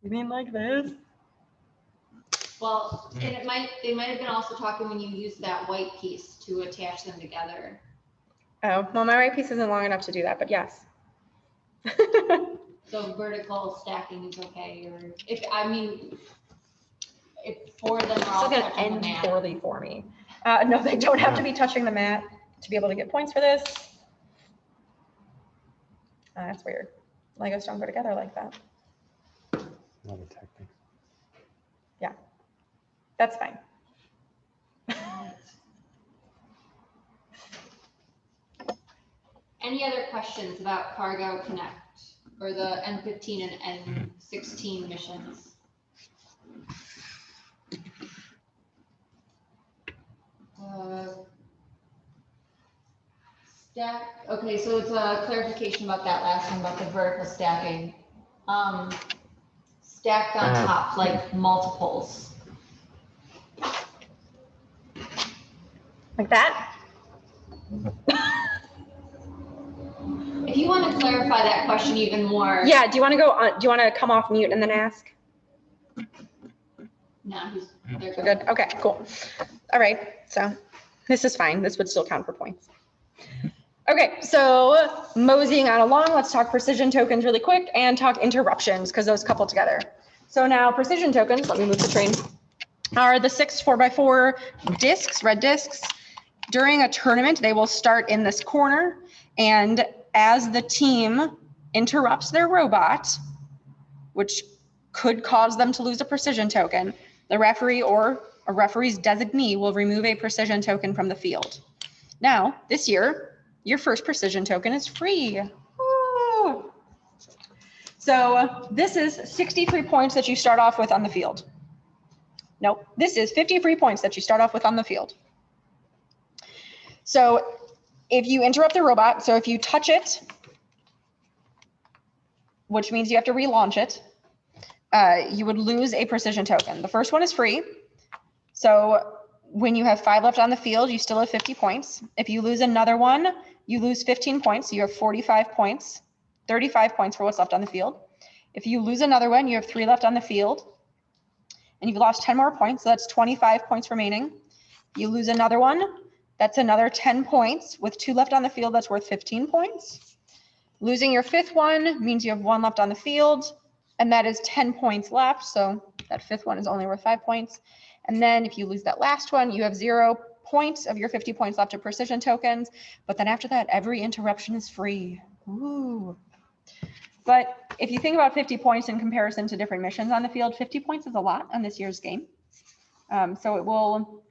You mean like this? Well, and they might have been also talking when you use that white piece to attach them together. Oh, well, my right piece isn't long enough to do that, but yes. So vertical stacking is okay, or if four of them are This all is gonna touching the end mat. poorly for me. No, they don't have to be touching the mat to be able to get points for this. That's weird. Legos don't go together like that. Not a technique. Yeah, that's fine. Any other questions about Cargo Connect or the N15 and N16 missions? Stack. Okay, so it's a clarification about that last one about the vertical stacking. Stacked on top, like multiples. Like that? If you want to clarify that question even more. Yeah, do you want to go on, do you want to come off mute and then ask? No, they're We're good. Okay, cool. All right, so this is fine. This would still count for points. Okay, so moseying on along, let's talk precision tokens really quick and talk interruptions because those couple together. So now precision tokens, let me move the train, are the 6 4x4 discs, red discs. During a tournament, they will start in this corner, and as the team interrupts their robot, which could cause them to lose a precision token, the referee or a referee's designee will remove a precision token from the field. Now, this year, your first precision token is free. Woo! So this is 63 points that you start off with on the field. Nope, this is 50 free points that you start off with on the field. So if you interrupt the robot, so if you touch it, which means you have to relaunch it, you would lose a precision token. The first one is free. So when you have 5 left on the field, you still have 50 points. If you lose another one, you lose 15 points. So you have 45 points, 35 points for what's left on the field. If you lose another one, you have 3 left on the field and you've lost 10 more points. So that's 25 points remaining. You lose another one, that's another 10 points. With 2 left on the field, that's worth 15 points. Losing your 5th one means you have 1 left on the field, and that is 10 points left. So that 5th one is only worth 5 points. And then if you lose that last one, you have 0 points of your 50 points left of precision tokens. But then after that, every interruption is free. Ooh. But if you think about 50 points in comparison to different missions on the field, 50 points is a lot on this year's game. So it will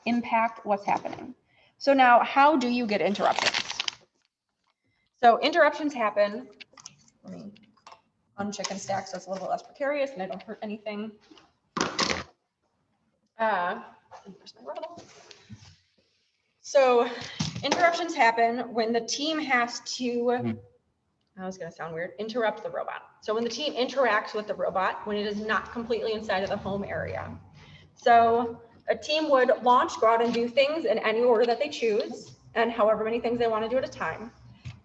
impact what's happening. So now, how do you get interruptions? So interruptions happen. Let me unchicken stack so it's a little less precarious and I don't hurt anything. Where's my rubble? So interruptions happen when the team has to, I was going to sound weird, interrupt the robot. So when the team interacts with the robot, when it is not completely inside of the home area. So a team would launch, go out and do things in any order that they choose, and however many things they want to do at a time.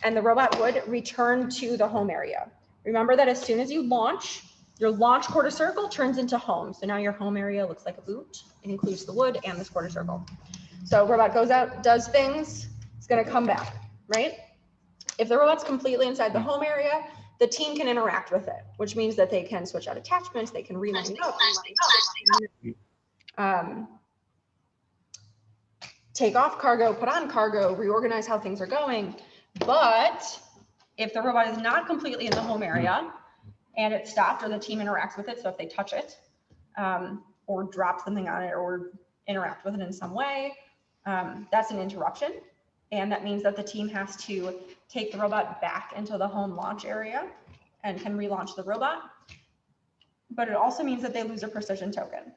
And the robot would return to the home area. Remember that as soon as you launch, your launch quarter circle turns into home. So now your home area looks like a boot. It includes the wood and this quarter circle. So robot goes out, does things, it's gonna come back, right? If the robot's completely inside the home area, the team can interact with it, which means that they can switch out attachments, they can reline up, take off cargo, put on cargo, reorganize how things are going. But if the robot is not completely in the home area and it's stopped or the team interacts with it, so if they touch it or drop something on it or interact with it in some way, that's an interruption. And that means that the team has to take the robot back into the home launch area and can relaunch the robot. But it also means that they lose a precision token.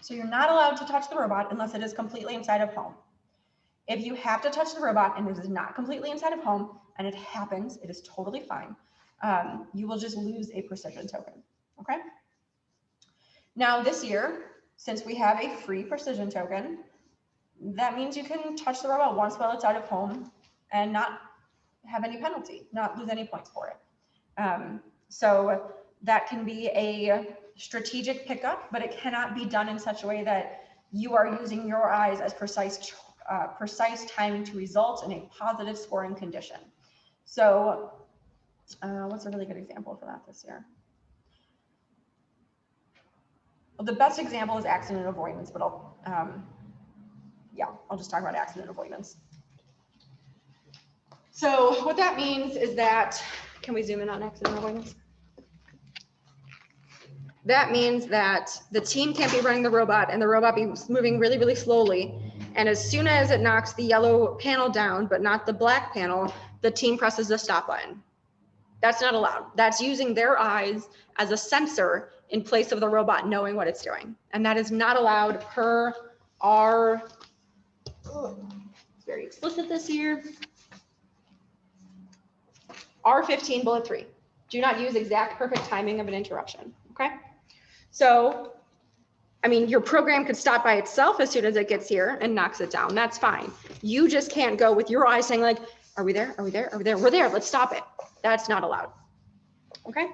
So you're not allowed to touch the robot unless it is completely inside of home. If you have to touch the robot and it is not completely inside of home, and it happens, it is totally fine. You will just lose a precision token, okay? Now this year, since we have a free precision token, that means you can touch the robot once while it's out of home and not have any penalty, not lose any points for it. So that can be a strategic pickup, but it cannot be done in such a way that you are using your eyes as precise timing to result in a positive scoring condition. So what's a really good example for that this year? Well, the best example is accident avoidance, but I'll just talk about accident avoidance. So what that means is that, can we zoom in on accident avoidance? That means that the team can't be running the robot and the robot be moving really, really slowly. And as soon as it knocks the yellow panel down, but not the black panel, the team presses the stop button. That's not allowed. That's using their eyes as a sensor in place of the robot knowing what it's doing. And that is not allowed per our, it's very explicit this year, R15 bullet 3. Do not use exact perfect timing of an interruption, okay? So, I mean, your program could stop by itself as soon as it gets here and knocks it down. That's fine. You just can't go with your eyes saying like, are we there? Are we there? Are we there? We're there. Let's stop it. That's not allowed. Okay.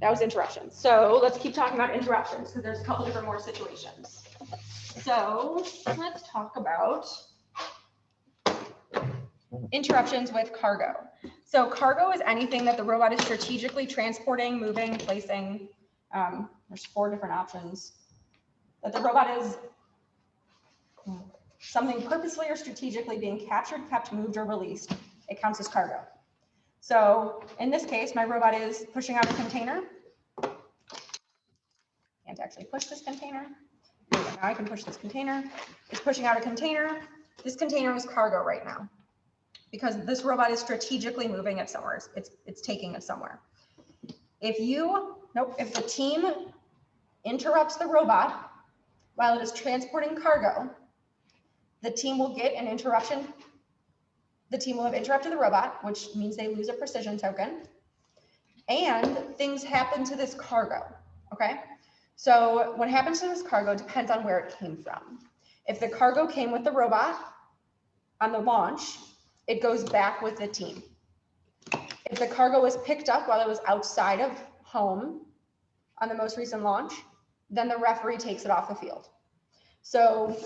That was interruptions. So let's keep talking about interruptions because there's a couple different more situations. So let's talk about interruptions with cargo. So cargo is anything that the robot is strategically transporting, moving, placing. There's 4 different options. That the robot is something purposely or strategically being captured, kept, moved, or released. It counts as cargo. So in this case, my robot is pushing out a container. Can't actually push this container. Now I can push this container. It's pushing out a container. This container is cargo right now because this robot is strategically moving it somewhere. It's taking it somewhere. If the team interrupts the robot while it is transporting cargo, the team will get an interruption. The team will have interrupted the robot, which means they lose a precision token. And things happen to this cargo, okay? So what happens to this cargo depends on where it came from. If the cargo came with the robot on the launch, it goes back with the team. If the cargo was picked up while it was outside of home on the most recent launch, then the referee takes it off the field. So,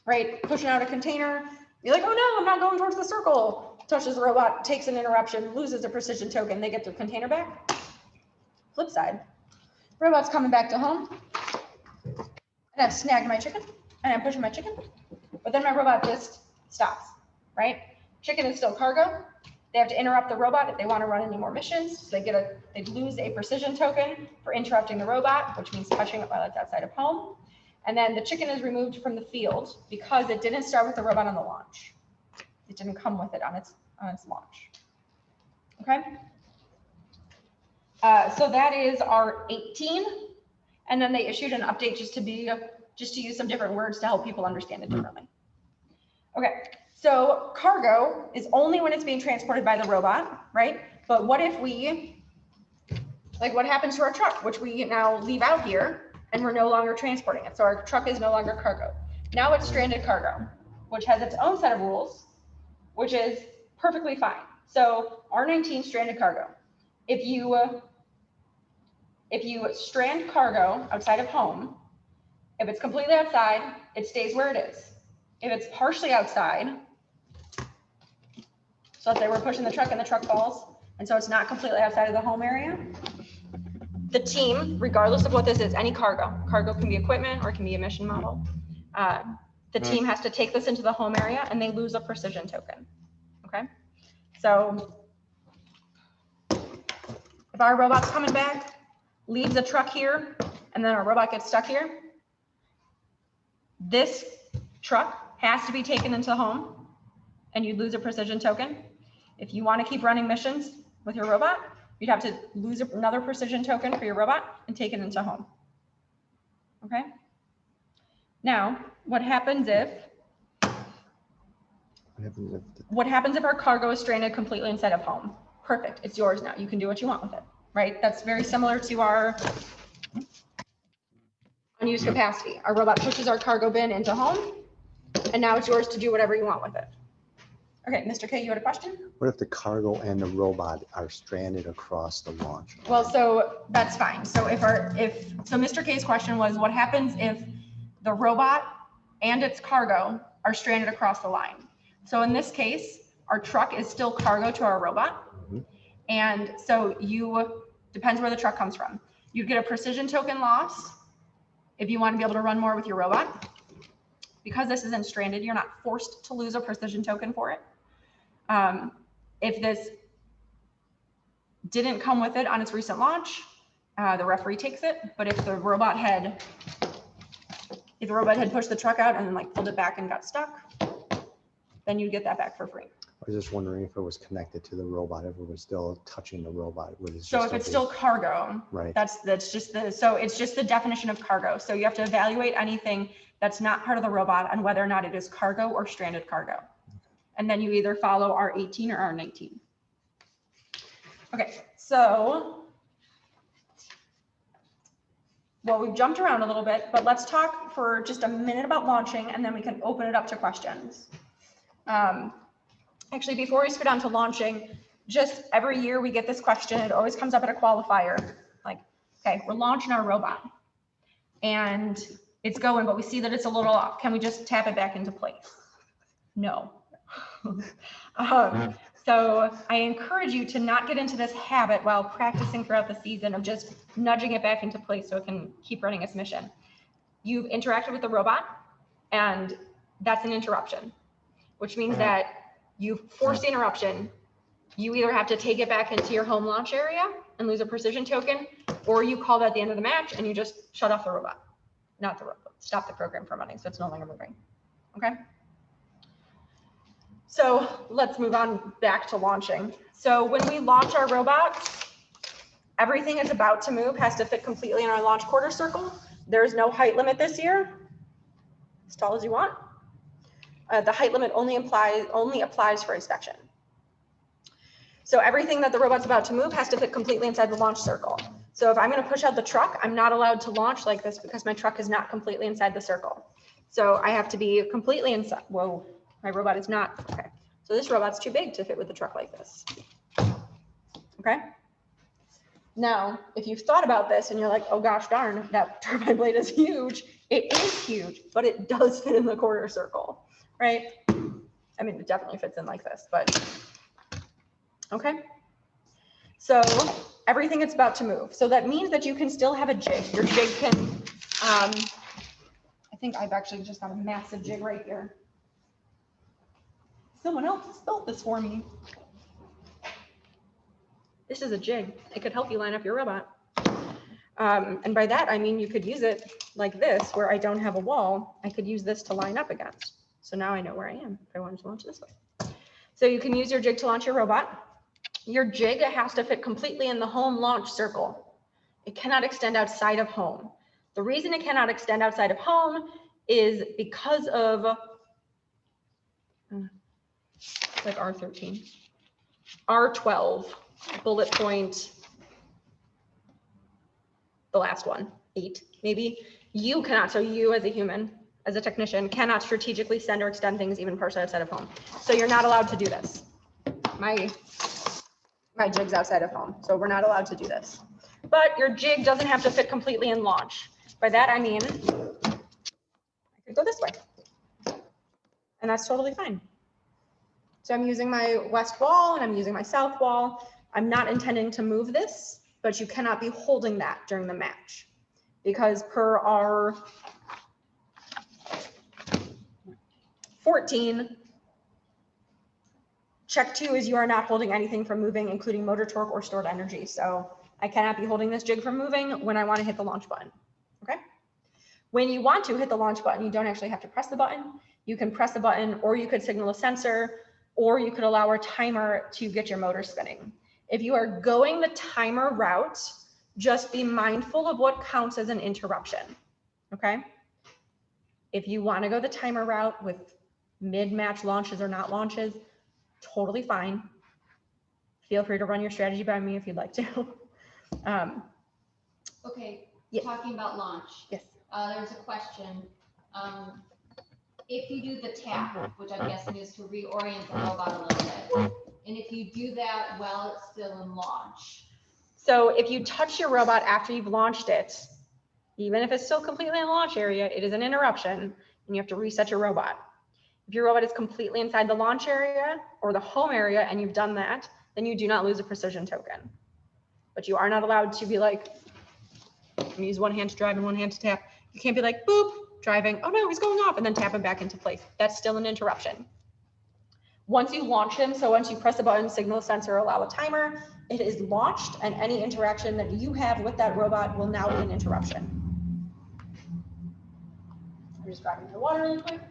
right, pushing out a container, you're like, oh no, I'm not going towards the circle. Touches the robot, takes an interruption, loses a precision token, they get their container back. Flip side, robot's coming back to home, and I've snagged my chicken, and I'm pushing my chicken, but then my robot just stops, right? Chicken is still cargo. They have to interrupt the robot if they want to run any more missions. So they lose a precision token for interrupting the robot, which means touching it while it's outside of home. And then the chicken is removed from the field because it didn't start with the robot on the launch. It didn't come with it on its launch. Okay. So that is our 18. And then they issued an update just to use some different words to help people understand it differently. Okay. So cargo is only when it's being transported by the robot, right? But what if what happens to our truck, which we now leave out here and we're no longer transporting it. So our truck is no longer cargo. Now it's stranded cargo, which has its own set of rules, which is perfectly fine. So R19 stranded cargo. If you strand cargo outside of home, if it's completely outside, it stays where it is. If it's partially outside, so let's say we're pushing the truck and the truck falls, and so it's not completely outside of the home area, the team, regardless of what this is, any cargo can be equipment or it can be a mission model, the team has to take this into the home area and they lose a precision token, okay? So if our robot's coming back, leaves the truck here, and then our robot gets stuck here, this truck has to be taken into home and you lose a precision token. If you want to keep running missions with your robot, you'd have to lose another precision token for your robot and take it into home. Okay? Now, what happens if our cargo is stranded completely inside of home? Perfect, it's yours now. You can do what you want with it, right? That's very similar to our unused capacity. Our robot pushes our cargo bin into home, and now it's yours to do whatever you want with it. Okay, Mr. K, you had a question? What if the cargo and the robot are stranded across the launch? Well, so that's fine. So so Mr. K's question was, what happens if the robot and its cargo are stranded across the line? So in this case, our truck is still cargo to our robot. Mm-hmm. And so depends where the truck comes from. You'd get a precision token loss if you want to be able to run more with your robot. Because this isn't stranded, you're not forced to lose a precision token for it. If this didn't come with it on its recent launch, the referee takes it. But if the robot had pushed the truck out and then like pulled it back and got stuck, then you'd get that back for free. I was just wondering if it was connected to the robot, if it was still touching the robot. So if it's still cargo, right? That's just it's just the definition of cargo. So you have to evaluate anything that's not part of the robot on whether or not it is cargo or stranded cargo. And then you either follow R18 or R19. Okay, so, well, we've jumped around a little bit, but let's talk for just a minute about launching and then we can open it up to questions. Actually, before we go down to launching, just every year we get this question, it always comes up at a qualifier, like, okay, we're launching our robot and it's going, but we see that it's a little off. Can we just tap it back into place? No. So I encourage you to not get into this habit while practicing throughout the season of just nudging it back into place so it can keep running its mission. You've interacted with the robot and that's an interruption, which means that you force the interruption. You either have to take it back into your home launch area and lose a precision token, or you call that at the end of the match and you just shut off the robot, not the robot, stop the program from running so it's no longer moving, okay? So let's move on back to launching. So when we launch our robots, everything is about to move has to fit completely in our launch quarter circle. There's no height limit this year, as tall as you want. The height limit only applies for inspection. So everything that the robot's about to move has to fit completely inside the launch circle. So if I'm going to push out the truck, I'm not allowed to launch like this because my truck is not completely inside the circle. So I have to be completely inside. Whoa. My robot is not, okay. So this robot's too big to fit with the truck like this, okay? Now, if you've thought about this and you're like, oh gosh darn, that turbine blade is huge. It is huge, but it does fit in the quarter circle, right? I mean, it definitely fits in like this, but, okay? So everything is about to move. So that means that you can still have a jig. Your jig can, I think I've actually just got a massive jig right here. Someone else has built this for me. This is a jig. It could help you line up your robot. And by that, I mean, you could use it like this, where I don't have a wall. I could use this to line up against. So now I know where I am if I wanted to launch this way. So you can use your jig to launch your robot. Your jig has to fit completely in the home launch circle. It cannot extend outside of home. The reason it cannot extend outside of home is because of like R13, R12, bullet point, the last one, 8, maybe. You cannot, so you as a human, as a technician, cannot strategically send or extend things even partially outside of home. So you're not allowed to do this. my jig's outside of home, so we're not allowed to do this. But your jig doesn't have to fit completely in launch. By that, I mean, I could go this way. And that's totally fine. So I'm using my west wall and I'm using my south wall. I'm not intending to move this, but you cannot be holding that during the match. Because per our 14, check 2 is you are not holding anything from moving, including motor torque or stored energy. So I cannot be holding this jig from moving when I want to hit the launch button. Okay. When you want to hit the launch button, you don't actually have to press the button. You can press the button, or you could signal a sensor, or you could allow a timer to get your motor spinning. If you are going the timer route, just be mindful of what counts as an interruption. Okay. If you want to go the timer route with mid-match launches or not launches, totally fine. Feel free to run your strategy by me if you'd like to. Okay, Yes. talking about launch. Yes. There's a question. If you do the tap, which I'm guessing is to reorient the robot a little bit, and if you do that while it's still in launch. So if you touch your robot after you've launched it, even if it's still completely in the launch area, it is an interruption and you have to reset your robot. If your robot is completely inside the launch area or the home area and you've done that, then you do not lose a precision token. But you are not allowed to be like, I'm gonna use one hand to drive and one hand to tap. You can't be like, boop, driving, oh no, he's going off, and then tap him back into place. That's still an interruption. Once you launch him, so once you press a button, signal a sensor, allow a timer, it is launched, and any interaction that you have with that robot will now be an interruption. I'm just grabbing my water really quick.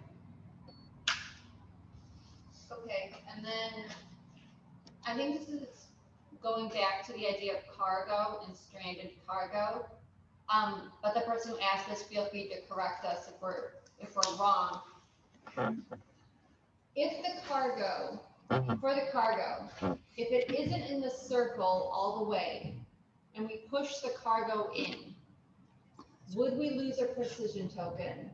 Okay, and then I think this is going back to the idea of cargo and stranded cargo. But the person who asked this, feel free to correct us if we're wrong. If the cargo, for the cargo, if it isn't in the circle all the way, and we push the cargo in, would we lose a precision token?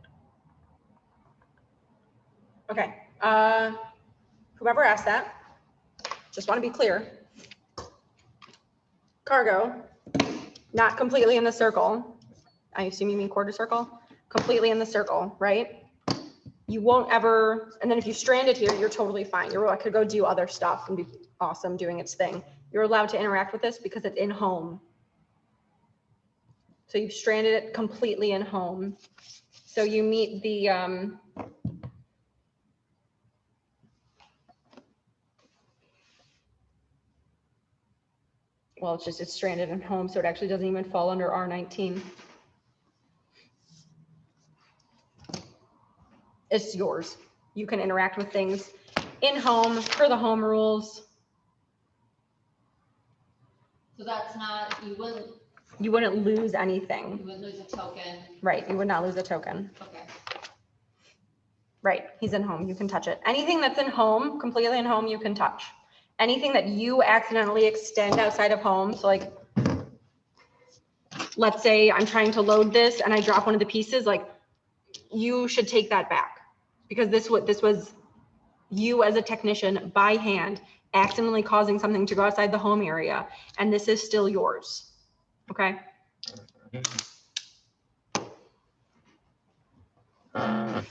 Okay, whoever asked that, just want to be clear. Cargo, not completely in the circle. I assume you mean quarter circle, completely in the circle, right? You won't ever, and then if you strand it here, you're totally fine. Your robot could go do other stuff and be awesome doing its thing. You're allowed to interact with this because it's in home. So you've stranded it completely in home. So you meet the, well, it's stranded in home, so it actually doesn't even fall under R19. It's yours. You can interact with things in home per the home rules. So that's not, you wouldn't lose anything. you wouldn't lose a token. Right, you would not lose a token. Okay. Right, he's in home, you can touch it. Anything that's in home, completely in home, you can touch. Anything that you accidentally extend outside of home, so like, let's say I'm trying to load this and I drop one of the pieces, like, you should take that back. Because this was you as a technician by hand accidentally causing something to go outside the home area, and this is still yours. Okay. How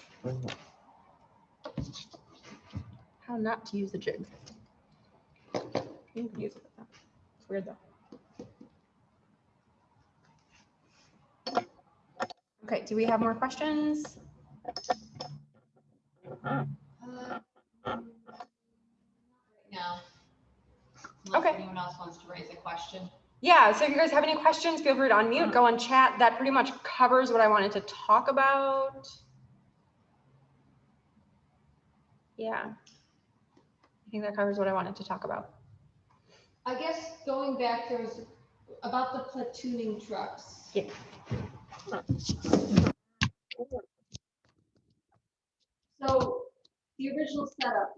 not to use the jig? You can use it. It's weird though. Okay, do we have more questions? No. Unless Okay. anyone else wants to raise a question. Yeah, so if you guys have any questions, feel free to unmute, go on chat. That pretty much covers what I wanted to talk about. Yeah, I think that covers what I wanted to talk about. I guess going back, there's about the platooning trucks. Yeah. So the original setup,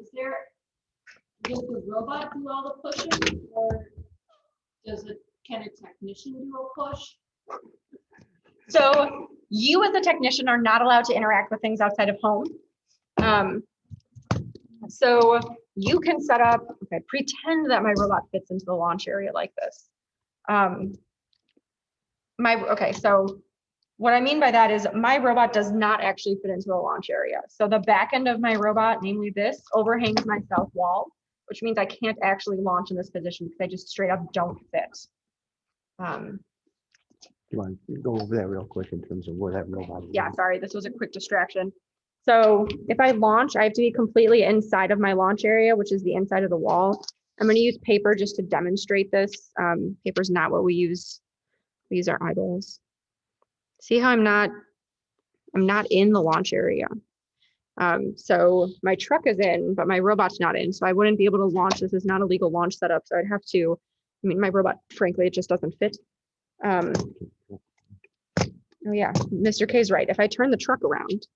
does the robot do all the pushing, or can a technician do a push? So you as a technician are not allowed to interact with things outside of home. So you can set up, okay, pretend that my robot fits into the launch area like this. Okay, so what I mean by that is my robot does not actually fit into the launch area. So the back end of my robot, namely this, overhangs my south wall, which means I can't actually launch in this position because I just straight up don't fit. Do you want to go over that real quick in terms of where that robot is? Yeah, sorry, this was a quick distraction. So if I launch, I have to be completely inside of my launch area, which is the inside of the wall. I'm going to use paper just to demonstrate this. Paper's not what we use. We use our eyeballs. See how I'm not in the launch area. So my truck is in, but my robot's not in. So I wouldn't be able to launch. This is not a legal launch setup. So I'd have to, I mean, my robot, frankly, it just doesn't fit. Oh yeah, Mr. K's right. If I turn the truck around,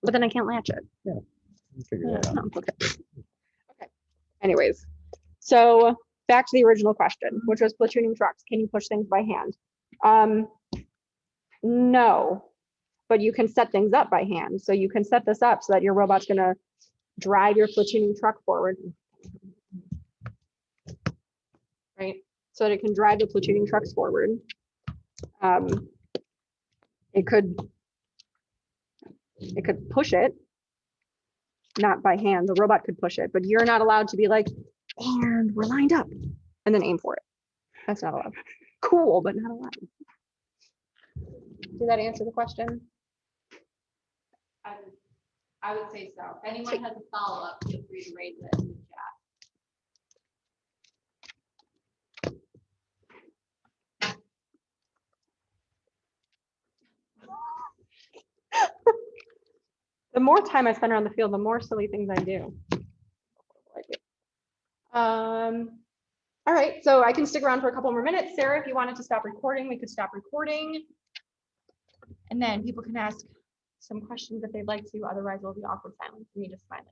but then I can't latch it. We'll figure that out. Oh, okay. Okay. Anyways, so back to the original question, which was platooning trucks. Can you push things by hand? No, but you can set things up by hand. So you can set this up so that your robot's gonna drive your platooning truck forward. Right? So that it can drive the platooning trucks forward. It could push it, not by hand. The robot could push it, but you're not allowed to be like, and we're lined up, and then aim for it. That's not allowed. Cool, but not allowed. Did that answer the question? I would say so. If anyone has a follow-up, feel free to raise it in the chat. The more time I spend around the field, the more silly things I do. All right, so I can stick around for a couple more minutes. Sarah, if you wanted to stop recording, we could stop recording. And then people can ask some questions if they'd like to, otherwise there'll be awkward silence and me just smiling.